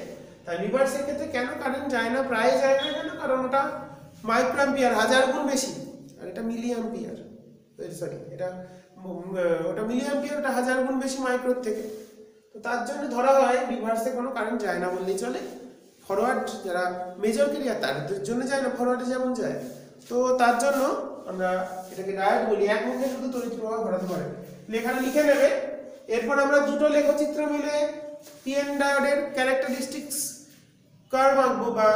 তাই রিভার্সের ক্ষেত্রে কেন কারেন্ট যায় না, প্রায় যায় না কেন, কারণ ওটা মাইক্রো অ্যাম্পিয়ার 1000 গুণ বেশি, আর এটা মিলি অ্যাম্পিয়ার, সরি এটা ওটা মিলি অ্যাম্পিয়ার, ওটা 1000 গুণ বেশি মাইক্রোর থেকে। তো তার জন্য ধরা হয় রিভার্সে কোনো কারেন্ট যায় না বললেই চলে। ফরওয়ার্ড যারা মেজর ক্যারিয়ার তাদের জন্য যায় না, ফরওয়ার্ডে যেমন যায়। তো তার জন্য আমরা এটাকে ডায়োড বলি। এক মুখে শুধু তড়িৎ প্রবাহ ঘটাতে পারে, লেখাটা লিখে নেবে। এরপর আমরা দুটো লেখচিত্র মিলে পিএন ডায়োডের ক্যারেক্টারিস্টিক্স কার্ভ আঁকবো বা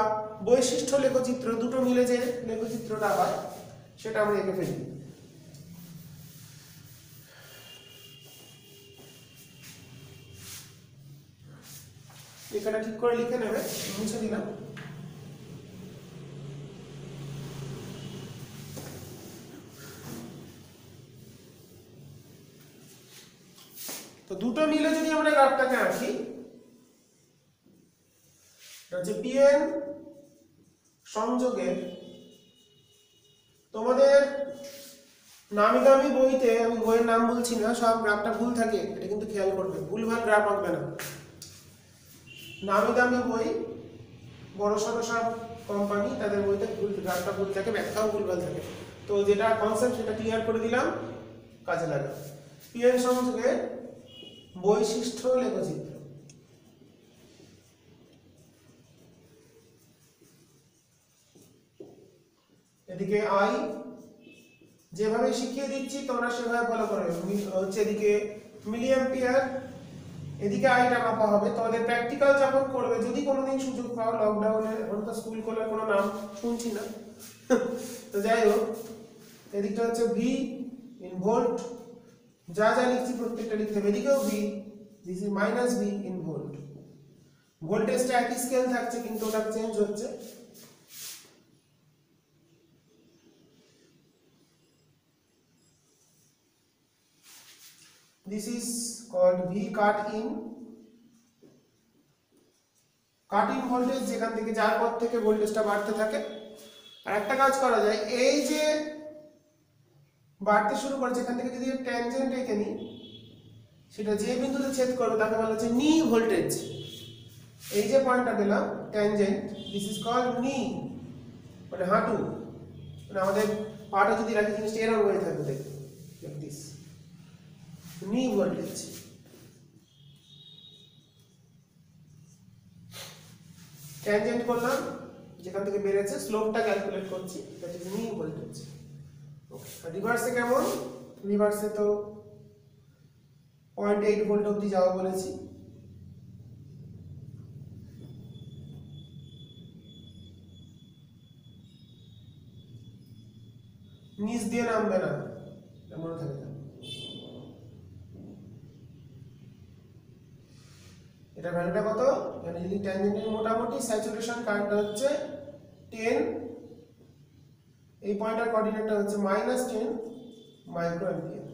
বৈশিষ্ট্য লেখচিত্র, দুটো মিলে যে লেখচিত্রটা হয় সেটা আমরা এঁকে ফেলি। লেখাটা ঠিক করে লিখে নেবে, মুছে দিলাম। তো দুটো মিলে যদি আমরা গ্রাফটাকে আঁকি, এটা হচ্ছে পিএন সংযোগের। তোমাদের নামি দামি বইতে, আমি বইয়ের নাম বলছি না, সব গ্রাফটা ভুল থাকে, এটা কিন্তু খেয়াল করবে, ভুলভাল গ্রাফ আঁকবে না। নামি দামি বই, বড় সড়ো সব কোম্পানি, তাদের বইতে গ্রাফটা ভুল থাকে, ব্যাখ্যাও ভুলভাল থাকে। তো যেটা কনসেপ্ট সেটা ক্লিয়ার করে দিলাম, কাজে লাগে। পিএন সংযোগের বৈশিষ্ট্য লেখচিত্র। এদিকে I যেভাবে শিখিয়ে দিচ্ছি তোমরা সেভাবে ফলো করবে। হচ্ছে এদিকে মিলি অ্যাম্পিয়ার, এদিকে আইটা মাপা হবে। তোমাদের প্র্যাকটিক্যাল যখন করবে, যদি কোনোদিন সুযোগ পাও, লকডাউনে এখন তো স্কুল খোলার কোনো নাম শুনছি না, তো যাই হোক, এদিকটা হচ্ছে V ইন ভোল্ট, যা যা লিখছি প্রত্যেকটা লিখতে হবে। এদিকেও V, this is -V in volt. ভোল্টেজটা একই স্কেল থাকছে কিন্তু ওটা চেঞ্জ হচ্ছে। This is called V cut in। Cut in voltage, যেখান থেকে যার পর থেকে ভোল্টেজটা বাড়তে থাকে। আর একটা কাজ করা যায়, এই যে বাড়তে শুরু করে, যেখান থেকে যদি ট্যানজেন্ট এঁকে নিই, সেটা যে বিন্দুতে ছেদ করবে তাকে বলা হচ্ছে নি ভোল্টেজ। এই যে পয়েন্টটা পেলাম ট্যানজেন্ট, দিস ইজ কল্ড নি, মানে হাঁটু। মানে আমাদের পাটা যদি রাখি জিনিসটা এরকম হয়ে থাকবে, দেখো লাইক দিস, নি ভোল্টেজ। ট্যানজেন্ট করলাম, যেখান থেকে বেড়েছে স্লোপটা ক্যালকুলেট করছি, দ্যাট ইজ নি ভোল্টেজ। ওকে, আর রিভার্সে কেমন? রিভার্সে তো 0.8 ভোল্ট অবধি যাওয়া বলেছি। নিচ দিয়ে নামবে না, মনে থাকে না। এটা ভ্যালুটা কত? মানে যদি ট্যানজেন্টের মোটামুটি স্যাচুরেশন কারেন্টটা হচ্ছে 10, এই পয়েন্টের কোঅর্ডিনেটটা হচ্ছে -10 মাইক্রো অ্যাম্পিয়ার।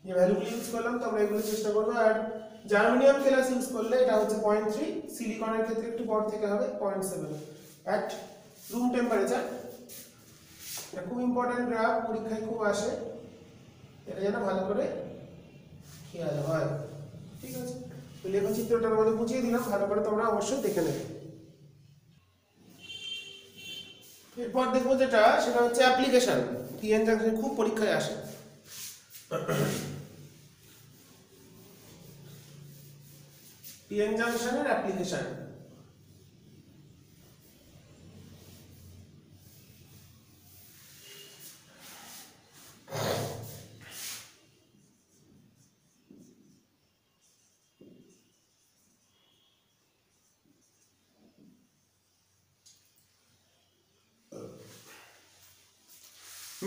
যে ভ্যালুগুলো ইউজ করলাম তো আমরা এগুলো চেষ্টা করবো। আর জার্মেনিয়াম ক্লাস ইউজ করলে এটা হচ্ছে 0.3, সিলিকনের ক্ষেত্রে একটু বড় থেকে হবে 0.7 অ্যাট রুম টেম্পারেচার। এটা খুব ইম্পর্টেন্ট গ্রাফ, পরীক্ষায় খুব আসে, এটা যেন ভালো করে খেয়াল হয়। ঠিক আছে, তো লেখচিত্রটার মধ্যে বুঝিয়ে দিলাম, ভালো করে তোমরা অবশ্যই দেখে নেবে। এরপর দেখবো যেটা, সেটা হচ্ছে অ্যাপ্লিকেশন। পিএন জাংশন খুব পরীক্ষায় আসে। পিএন জাংশনের অ্যাপ্লিকেশন।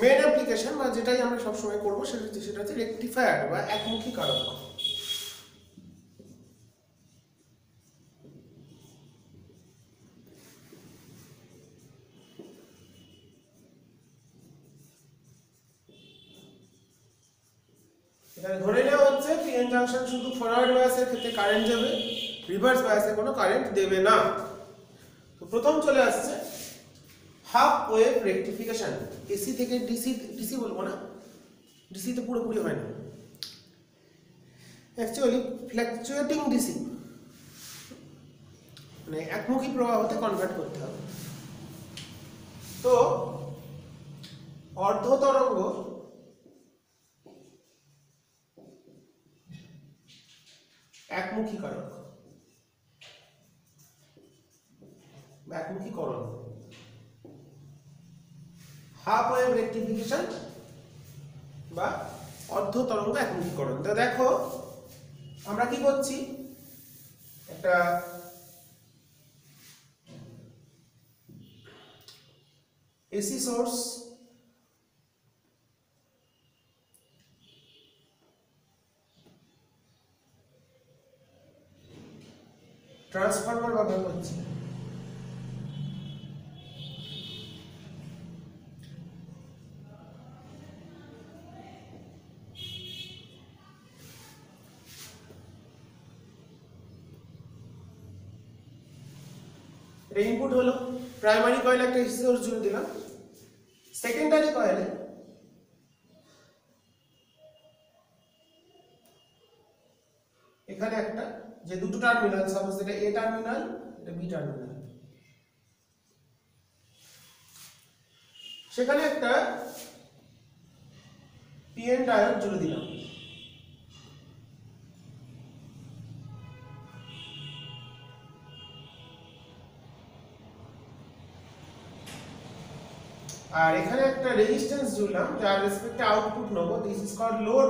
মেন অ্যাপ্লিকেশন বা যেটাই আমরা সবসময় করবো সেটা হচ্ছে রেকটিফায়ার বা একমুখী কারক। এখানে ধরে নেওয়া হচ্ছে পিএন জাংশন শুধু ফরওয়ার্ড বায়াসের ক্ষেত্রে কারেন্ট যাবে, রিভার্স বায়াসে কোনো কারেন্ট দেবে না। তো প্রথম চলে আসছে হাফ ওয়েভ রেকটিফিকেশন। এসি থেকে ডিসি, ডিসি বলবো না, ডিসি তো পুরোপুরি হয় না, অ্যাকচুয়ালি ফ্ল্যাকচুয়েটিং ডিসি, মানে একমুখী প্রবাহতে কনভার্ট করতে হবে। তো অর্ধ তরঙ্গ একমুখীকরণ, একমুখীকরণ, হাফ ওয়েভ রেকটিফিকেশন বা অর্ধ তরঙ্গ একমুখীকরণ। তো দেখো আমরা কি করছি, একটা এসি সোর্স ট্রান্সফরমার ব্যবহার করছি। এটা ইনপুট হলো, প্রাইমারি কয়েলে একটা এসি সোর্স জুড়ে দিলাম, সেকেন্ডারি কয়েলে এখানে একটা, যে দুটো টার্মিনাল, সাপোজ এটা এ টার্মিনাল, এটা বি টার্মিনাল, সেখানে একটা পিএন ডায়োড জুড়ে দিলাম। আর এখানে একটা রেজিস্ট্যান্স জুড়লাম, যার রেসপেক্টে আউটপুট নেব। This is called load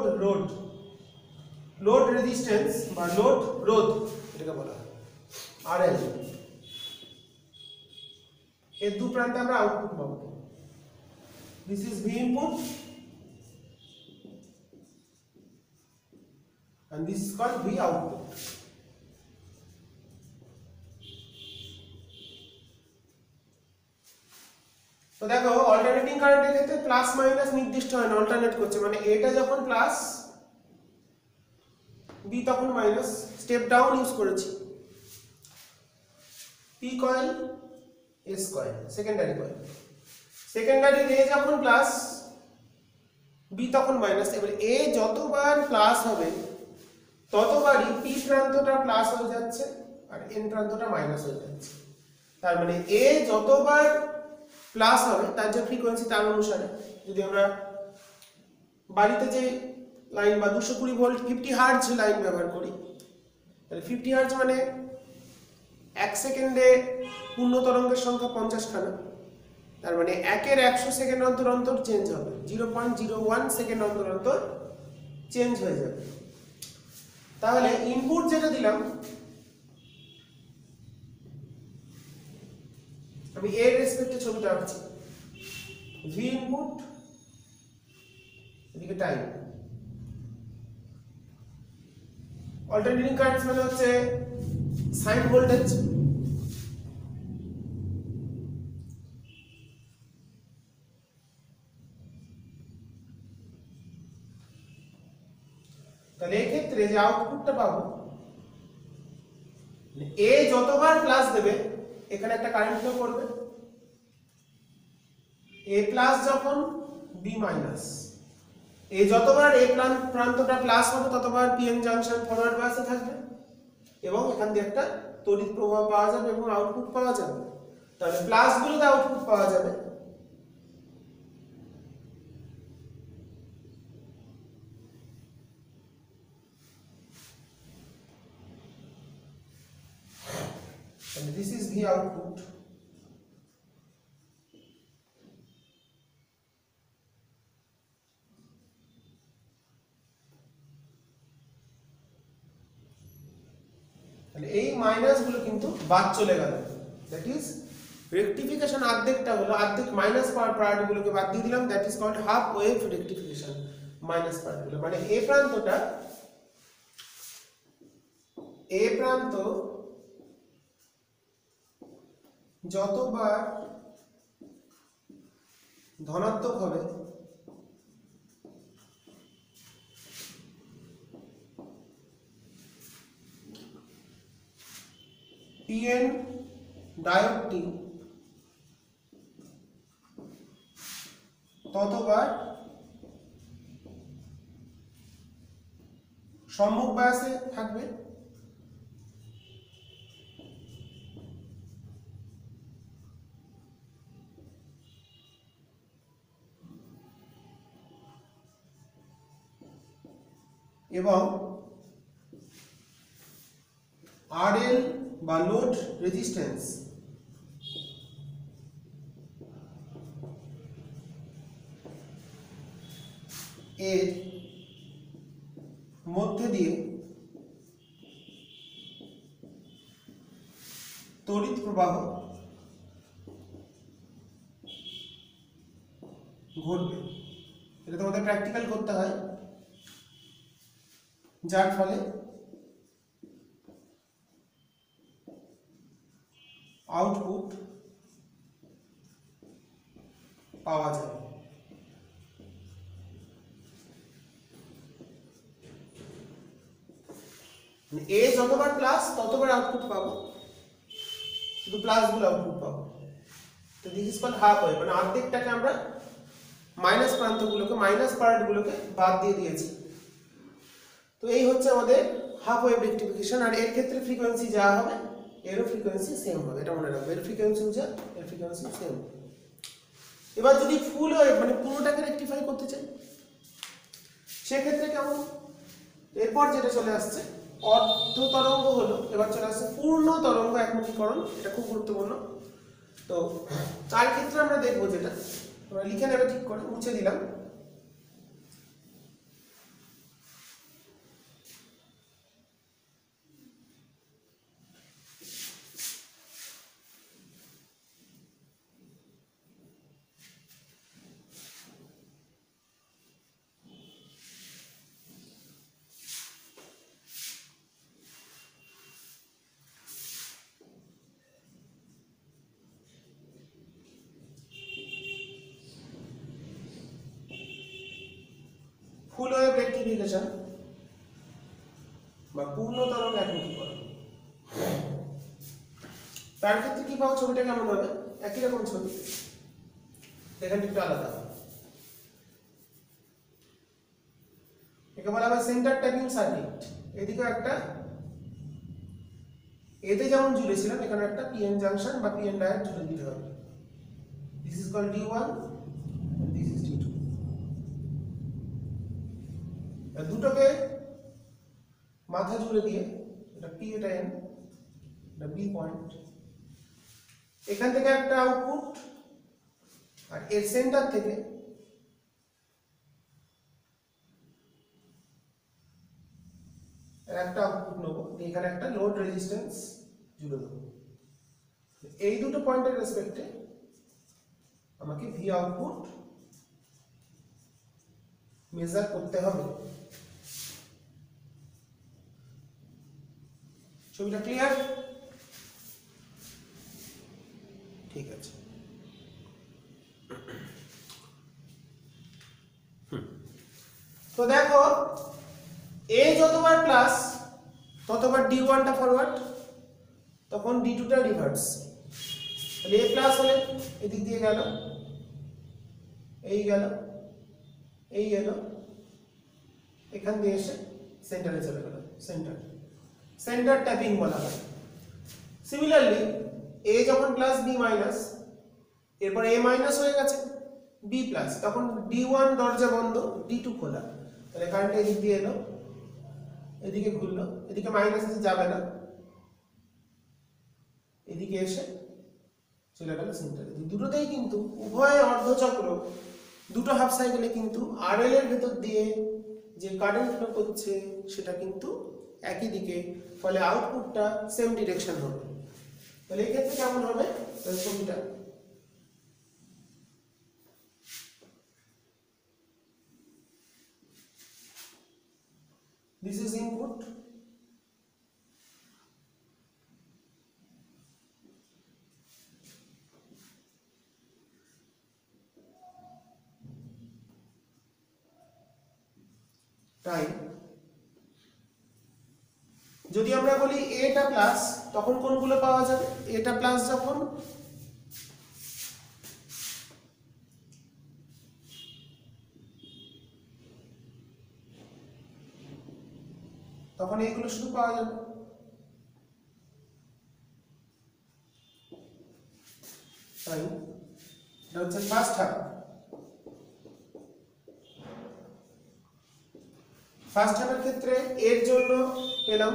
load resistance বা লোড রোধ এটাকে বলা হয়, আরএল। এর দু প্রান্তে আমরা আউটপুট পাবো। This is V input and this is called V output. তো দেখো অল্টারনেটিং কারেন্টের ক্ষেত্রে প্লাস মাইনাস নির্দিষ্ট হয় না, অল্টারনেট করছে, মানে এটা যখন প্লাস বি তখন মাইনাস, স্টেপ ডাউন ইউজ করেছি। P coil, S coil, secondary coil, secondary এ যখন প্লাস বি তখন মাইনাস। এবারে এ যতবার প্লাস হবে ততবারই পি প্রান্তটা প্লাস হয়ে যাচ্ছে আর এন প্রান্তটা মাইনাস হয়ে যাচ্ছে। তার মানে এ যতবার প্লাস হবে তার যে ফ্রিকোয়েন্সি তার অনুসারে, যদি আমরা বাড়িতে যে লাইন বা 220 ভোল্ট 50 হার্জ লাইন ব্যবহার করি, তাহলে 50 হার্জ মানে 1 সেকেন্ডে পূর্ণ তরঙ্গের সংখ্যা 50 খানা। তার মানে 1 এর 100 সেকেন্ড অন্তর অন্তর চেঞ্জ হবে, 0.01 সেকেন্ড অন্তর অন্তর চেঞ্জ হয়ে যাবে। তাহলে ইনপুট যেটা দিলাম, আমি এর রেসপেক্টে ছবিটা আঁকছি, ভি ইনপুট, এদিকে টাইম। অল্টারনেটিং কারেন্টস মানে হচ্ছে সাইন ভোল্টেজ। তাহলে এই ক্ষেত্রে যে আউটপুটটা পাবো, এ যতবার প্লাস দেবে এখানে একটা কারেন্ট ফ্লো করবে, এ প্লাস যখন বি মাইনাস, এ যতবার এ প্রান্তটা প্লাস হবে ততবার পিএন জাংশন ফরওয়ার্ড বায়াসে থাকবে এবং এখান দিয়ে একটা তড়িৎ প্রবাহ পাওয়া যাবে এবং আউটপুট পাওয়া যাবে। তাহলে প্লাস গুলোতে আউটপুট পাওয়া যাবে, and this is the output. তাহলে এই মাইনাস গুলো কিন্তু বাদ চলে গেল, দ্যাট ইজ রেকটিফিকেশন। অর্ধেকটা হলো, অর্ধেক মাইনাস পার্ট গুলোকে বাদ দিয়ে দিলাম, that is called half wave rectification. Minus part গুলো মানে এ প্রান্তটা, এ প্রান্ত যতবার ধনাত্মক হবে পিএন ডায়োডটি ততবার সম্মুখ বায়াসে থাকবে এবং আরএল বা লোড রেজিস্ট্যান্স এর মধ্যে দিয়ে তড়িৎ প্রবাহ ঘটবে। এটা তোমাদের প্র্যাকটিক্যাল করতে হয়, যার ফলে আউটপুট পাওয়া যাবে। এ যতবার প্লাস ততবার আউটপুট পাবো, শুধু প্লাস গুলো আউটপুট পাবো। তো this is called half wave, মানে অর্ধেকটাকে আমরা মাইনাস প্রান্তগুলোকে, মাইনাস পার্টগুলোকে বাদ দিয়ে দিয়েছি। তো এই হচ্ছে আমাদের হাফ ওয়েভ রেকটিফিকেশন। আর এর ক্ষেত্রে ফ্রিকোয়েন্সি যা হবে এরও ফ্রিকোয়েন্সি সেম হবে, এটা মনে রাখবে, এর ফ্রিকোয়েন্সি যা এর ফ্রিকোয়েন্সি সেম। এবার যদি ফুল ওয়েভ মানে পুরোটাকে রেকটিফাই করতে চাই সেক্ষেত্রে কেমন, এরপর যেটা চলে আসছে অর্ধ তরঙ্গ হলো, এবার চলে আসছে পূর্ণ তরঙ্গ একমুখীকরণ। এটা খুব গুরুত্বপূর্ণ। তো তার ক্ষেত্রে আমরা দেখবো, যেটা আমরা লিখে নেবে ঠিক করে, মুছে দিলাম। ফুল ওয়েভ রেকটিফিকেশন বা পূর্ণ তরঙ্গ একমুখীকরণ, তার ক্ষেত্রে কি পাবো, ছবিটা কেমন হবে, একই রকম ছবি, এখানে একটু আলাদা হবে। একে বলা হয় সেন্টার ট্যাপিং সার্কিট। এদিকে একটা এতে যেমন জুড়েছিলাম এখানে একটা পিএন জাংশন বা পিএন ডায়োড জুড়ে দিতে হবে। This is called D1, this is D2। দুটোকে মাথা জুড়ে দিয়ে এটা পি এটা এন এটা বি পয়েন্ট, এখান থেকে একটা আউটপুট আর এর সেন্টার থেকে একটা আউটপুট নেব, এখানে একটা লোড রেজিস্ট্যান্স জুড়ে দেবো। এই দুটো পয়েন্টের রেসপেক্টে আমাকে ভি আউটপুট মেজার করতে হবে। ছবিটা ক্লিয়ার? ঠিক আছে। তো দেখো এ যতবার প্লাস ততবার D1 টা ফরওয়ার্ড, তখন D2 টা রিভার্স। তাহলে এ প্লাস হলে এদিক দিয়ে গেল, এই গেল, এই এলো, এখান দিয়ে এসে সেন্টারে চলে গেল। সেন্টার ট্যাপিং বলা হয়। সিমিলারলি এ যখন প্লাস বি মাইনাস, এরপর এ মাইনাস হয়ে গেছে বি প্লাস, তখন D1 দরজা বন্ধ, D2 খোলা। তাহলে কারেন্ট এদিক দিয়ে এলো, এদিকে ঘুরলো, এদিকে মাইনাস যাবে না, এদিকে এসে চলে গেল সেন্টারে। দুটোতেই কিন্তু উভয় অর্ধচক্র, দুটো হাফ সাইকেলে কিন্তু আরএল এর ভেতর দিয়ে যে কারেন্ট ফ্লো করছে সেটা কিন্তু একই দিকে, ফলে আউটপুটটা সেম ডিরেকশন হবে। তাহলে এই ক্ষেত্রে কেমন হবে ছবিটা? This is input, time. যদি আমরা বলি এটা প্লাস, তখন কোনগুলো পাওয়া যাবে? এটা প্লাস যখন তখন এইগুলো শুধু পাওয়া যাবে। টাইম এটা হচ্ছে ফার্স্ট হাফ। ফার্স্ট হাফের ক্ষেত্রে এর জন্য পেলাম,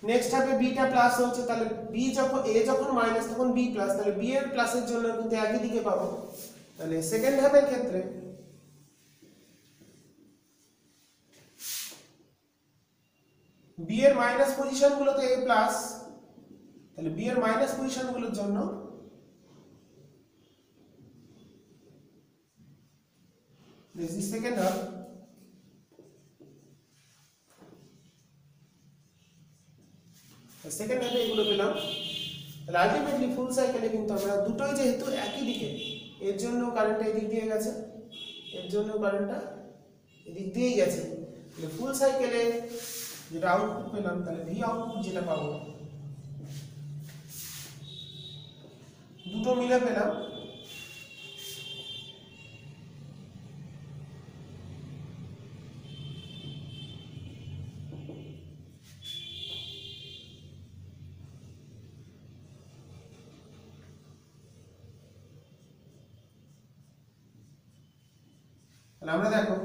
নেক্সট হাফে বিটা প্লাস হচ্ছে, তাহলে বি যখন এ যখন মাইনাস তখন বি প্লাস, তাহলে বি এর প্লাসের জন্য কিন্তু একই দিকে পাবো। তাহলে সেকেন্ড হাফের ক্ষেত্রে বি এর মাইনাস পজিশন গুলোতে এ প্লাস, তাহলে বি এর মাইনাস পজিশন গুলোর জন্য this is second half. Second হাফে এগুলো পেলাম। তাহলে আলটিমেটলি ফুল সাইকেলে কিন্তু আমরা দুটোই যেহেতু একই দিকে, এর জন্য কারেন্টটা এদিক দিয়ে গেছে, এর জন্য কারেন্টটা এদিক দিয়েই গেছে। তাহলে ফুল সাইকেলে যেটা আউটপুট পেলাম, তাহলে ভি আউটপুট যেটা পাবো দুটো মিলে পেলাম আমরা দেখো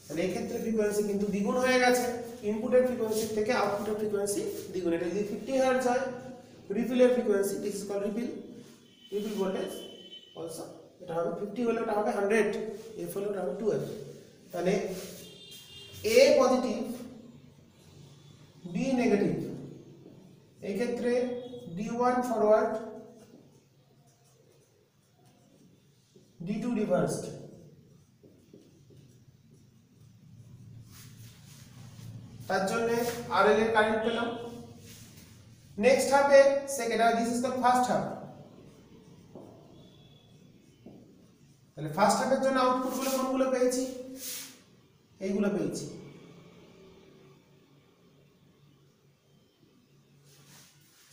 তাহলে এই ক্ষেত্রে ফ্রিকোয়েন্সি কিন্তু দ্বিগুণ হয়ে গেছে, ইনপুটের ফ্রিকোয়েন্সি থেকে আউটপুটের ফ্রিকোয়েন্সি দ্বিগুণ। এটা যদি 50 হার্টজ হয় রিফিলের frequency, this is called refill voltage also, এটা হবে 50 হলে এটা হবে 100, এফ হলে এটা হবে 12। তাহলে এ পজিটিভ বি নেগেটিভ, এই ক্ষেত্রে D1 ফরওয়ার্ড D2 রিভার্সড। তার জন্য আরএল এর কারেন্ট পেলাম। নেক্সট হাফে second, this is the first half. তাহলে ফার্স্ট হাফের জন্য আউটপুট গুলো কোনগুলো পেয়েছি? এইগুলো পেয়েছি।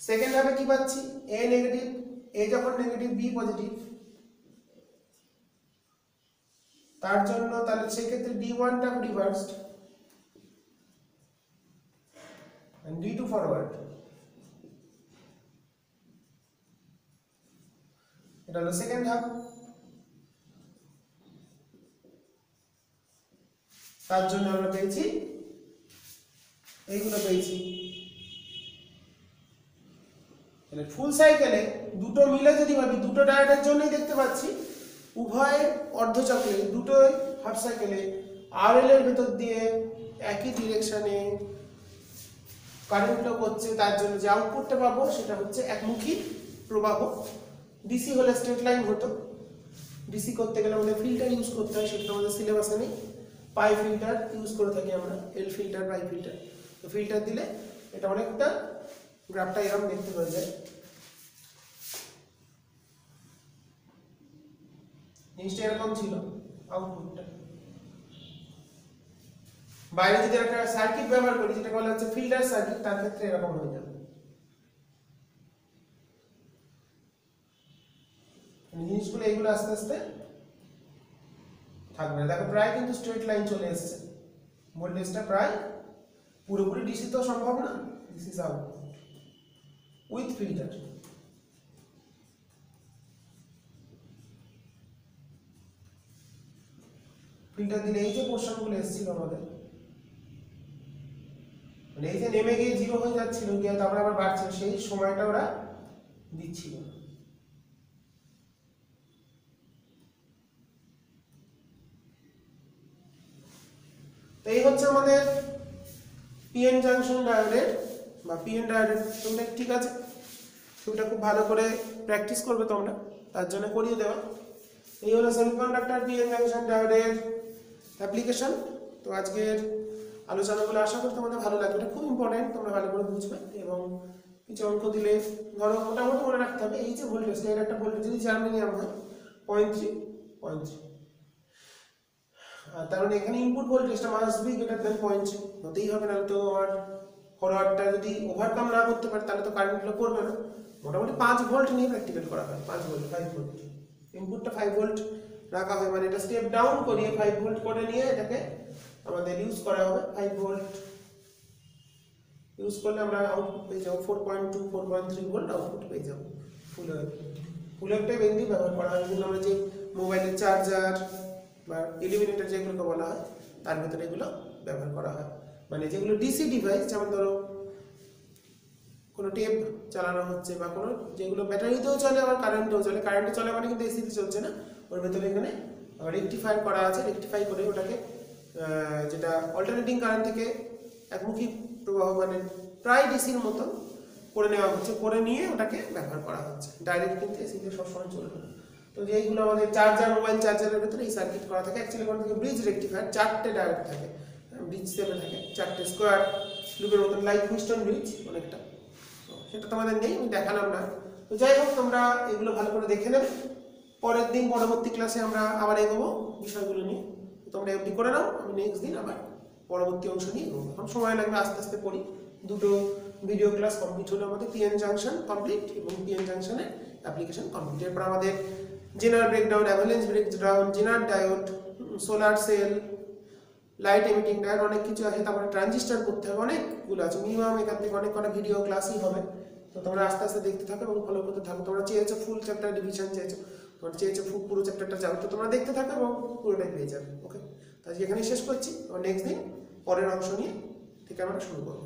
সেকেন্ড হাফে কি পাচ্ছি? এ নেগেটিভ, এ যখন নেগেটিভ বি পজিটিভ, তার জন্য তাহলে সেই ক্ষেত্রে D1 টা reversed. and D to forward। এটা হলো সেকেন্ড ধাপ। তার জন্য আমরা পেয়েছি এইগুলো পেয়েছি। তাহলে ফুল সাইকেলে দুটো মিলে যদি ভাবি, দুটো ডায়োডের জন্যই দেখতে পাচ্ছি উভয় অর্ধচক্রে দুটোই হাফ সাইকেলে আরএল এর ভেতর দিয়ে একই ডিরেকশনে কারেন্ট ফ্লো করছে, তার জন্য যে আউটপুটটা পাবো সেটা হচ্ছে একমুখী প্রবাহ। ডিসি হলে স্ট্রেট লাইন হতো, ডিসি করতে গেলে আমাদের ফিল্টার ইউজ করতে হয়, সেটা আমাদের সিলেবাসে নেই। পাই ফিল্টার ইউজ করে থাকি আমরা, এল ফিল্টার, পাই ফিল্টার। তো ফিল্টার দিলে এটা অনেকটা গ্রাফটা এরকম দেখতে পাওয়া যায়। জিনিসটা এরকম ছিল আউটপুটটা। বাইরে যদি একটা সার্কিট ব্যবহার করি যেটা বলা হচ্ছে ফিল্টার সার্কিট, তার ক্ষেত্রে এরকম হয়ে যাবে। জিনিসগুলো এইগুলো আস্তে আস্তে থাকবে না। দেখো প্রায় কিন্তু স্ট্রেট লাইন চলে এসেছে, ভোল্টেজটা প্রায় পুরোপুরি ডিসি তো সম্ভব না, this is out with filter. Filter দিলে এই যে পোর্শনগুলো এসেছিল আমাদের, মানে এই যে নেমে গিয়ে জিরো হয়ে যাচ্ছিল, গিয়ে তারপরে আবার বাড়ছিল, সেই সময়টা ওরা দিচ্ছিল। তো এই হচ্ছে আমাদের পিএন জাংশন ডায়োডের বা পিএন ডায়োডের তোমরা ঠিক আছে, সেটা খুব ভালো করে প্র্যাকটিস করবে তোমরা, তার জন্য করিয়ে দেওয়া। এই হলো সেমিকন্ডাক্টর পিএন জাংশন ডায়োডের অ্যাপ্লিকেশন। তো আজকের আলোচনাগুলো আশা করি তোমাদের ভালো লাগবে, এটা খুব ইম্পর্টেন্ট, তোমরা ভালো করে বুঝবে। এবং কিছু অঙ্ক দিলে ধরো মোটামুটি মনে রাখতে হবে এই যে ভোল্টেজটা, এর একটা ভোল্টেজ যদি জার্মেনিয়াম হয় 0.3, তার মানে এখানে ইনপুট ভোল্টেজটা মাস্ট বি গ্রেটার দ্যান 0.3 হতেই হবে, না তো আমার ফরওয়ার্ডটা যদি ওভারকাম না করতে পারে তাহলে তো কারেন্ট ফ্লো করবে না। মোটামুটি 5 ভোল্ট নিয়ে প্র্যাকটিক্যাল করা হয়, 5 ভোল্ট 5 ভোল্ট ইনপুটটা 5 ভোল্ট রাখা হয়, মানে এটা স্টেপ ডাউন করিয়ে 5 ভোল্ট করে নিয়ে এটাকে আমাদের ইউজ করা হবে। 5 ভোল্ট ইউজ করলে আমরা আউটপুট পেয়ে যাবো 4.2 4.3 ভোল্ট আউটপুট পেয়ে যাবো। ফুলেরটাই মেনলি ব্যবহার করা হয়, এগুলো আমরা যে মোবাইলের চার্জার বা ইলুমিনেটর যেগুলোকে বলা হয় তার ভিতরে এগুলো ব্যবহার করা হয়। মানে যেগুলো ডিসি ডিভাইস, যেমন ধরো কোনো টেপ চালানো হচ্ছে বা কোনো যেগুলো ব্যাটারিতেও চলে আবার কারেন্টেও চলে, কারেন্টে চলে মানে কিন্তু এসিতে চলছে না, ওর ভেতরে এখানে রেকটিফায়ার করা আছে, রেকটিফাই করে ওটাকে যেটা অল্টারনেটিং কারেন্ট থেকে একমুখী প্রবাহ মানে প্রায় ডিসির মতো করে নেওয়া হচ্ছে, করে নিয়ে ওটাকে ব্যবহার করা হচ্ছে। ডাইরেক্ট কিন্তু এসিতে সবসময় চলবে না। তো যেইগুলো আমাদের চার্জার, মোবাইল চার্জারের ভেতরে এই সার্কিট করা থাকে, অ্যাকচুয়ালি কোনো থেকে ব্রিজ রেকটিফায়ার 4টে ডায়োড থাকে, ব্রিজ সেভে থাকে 4টে স্কোয়ার লুপের মতন, লাইক হুইস্টন ব্রিজ অনেকটা। সেটা তোমাদের নেই, আমি দেখালাম না। তো যাই হোক তোমরা এগুলো ভালো করে দেখে নেবে, পরের দিন পরবর্তী ক্লাসে আমরা আবার এগোবো বিষয়গুলো নিয়ে। তোমরা এমনি করে নাও, আমি নেক্সট দিন আবার পরবর্তী অংশ নিয়ে এগোবো। এখন সময় লাগবে, আস্তে আস্তে পড়ি। দুটো ভিডিও ক্লাস কমপ্লিট হলো আমাদের, পিএন জাংশন কমপ্লিট এবং পিএন জাংশনের অ্যাপ্লিকেশন কমপ্লিট। এরপর আমাদের Zener breakdown, avalanche breakdown, Zener diode, solar cell, light emitting diode, অনেক কিছু আছে। তারপরে ট্রানজিস্টার করতে হবে, অনেকগুলো আছে, মিনিমাম এখান থেকে অনেক কটা ভিডিও ক্লাসই হবে। তো তোমরা আস্তে আস্তে দেখতে থাকো এবং ফলো করতে থাকো। তোমরা চেয়েছো ফুল চ্যাপ্টার ডিভিশন, তোমরা চেয়েছো পুরো চ্যাপ্টারটা যাবে, তো তোমরা দেখতে থাকো এবং পুরোটাই পেয়ে যাবে। ওকে, তো আজকে এখানেই শেষ করছি, নেক্সট দিন পরের অংশ নিয়ে থেকে আমরা শুরু করবো।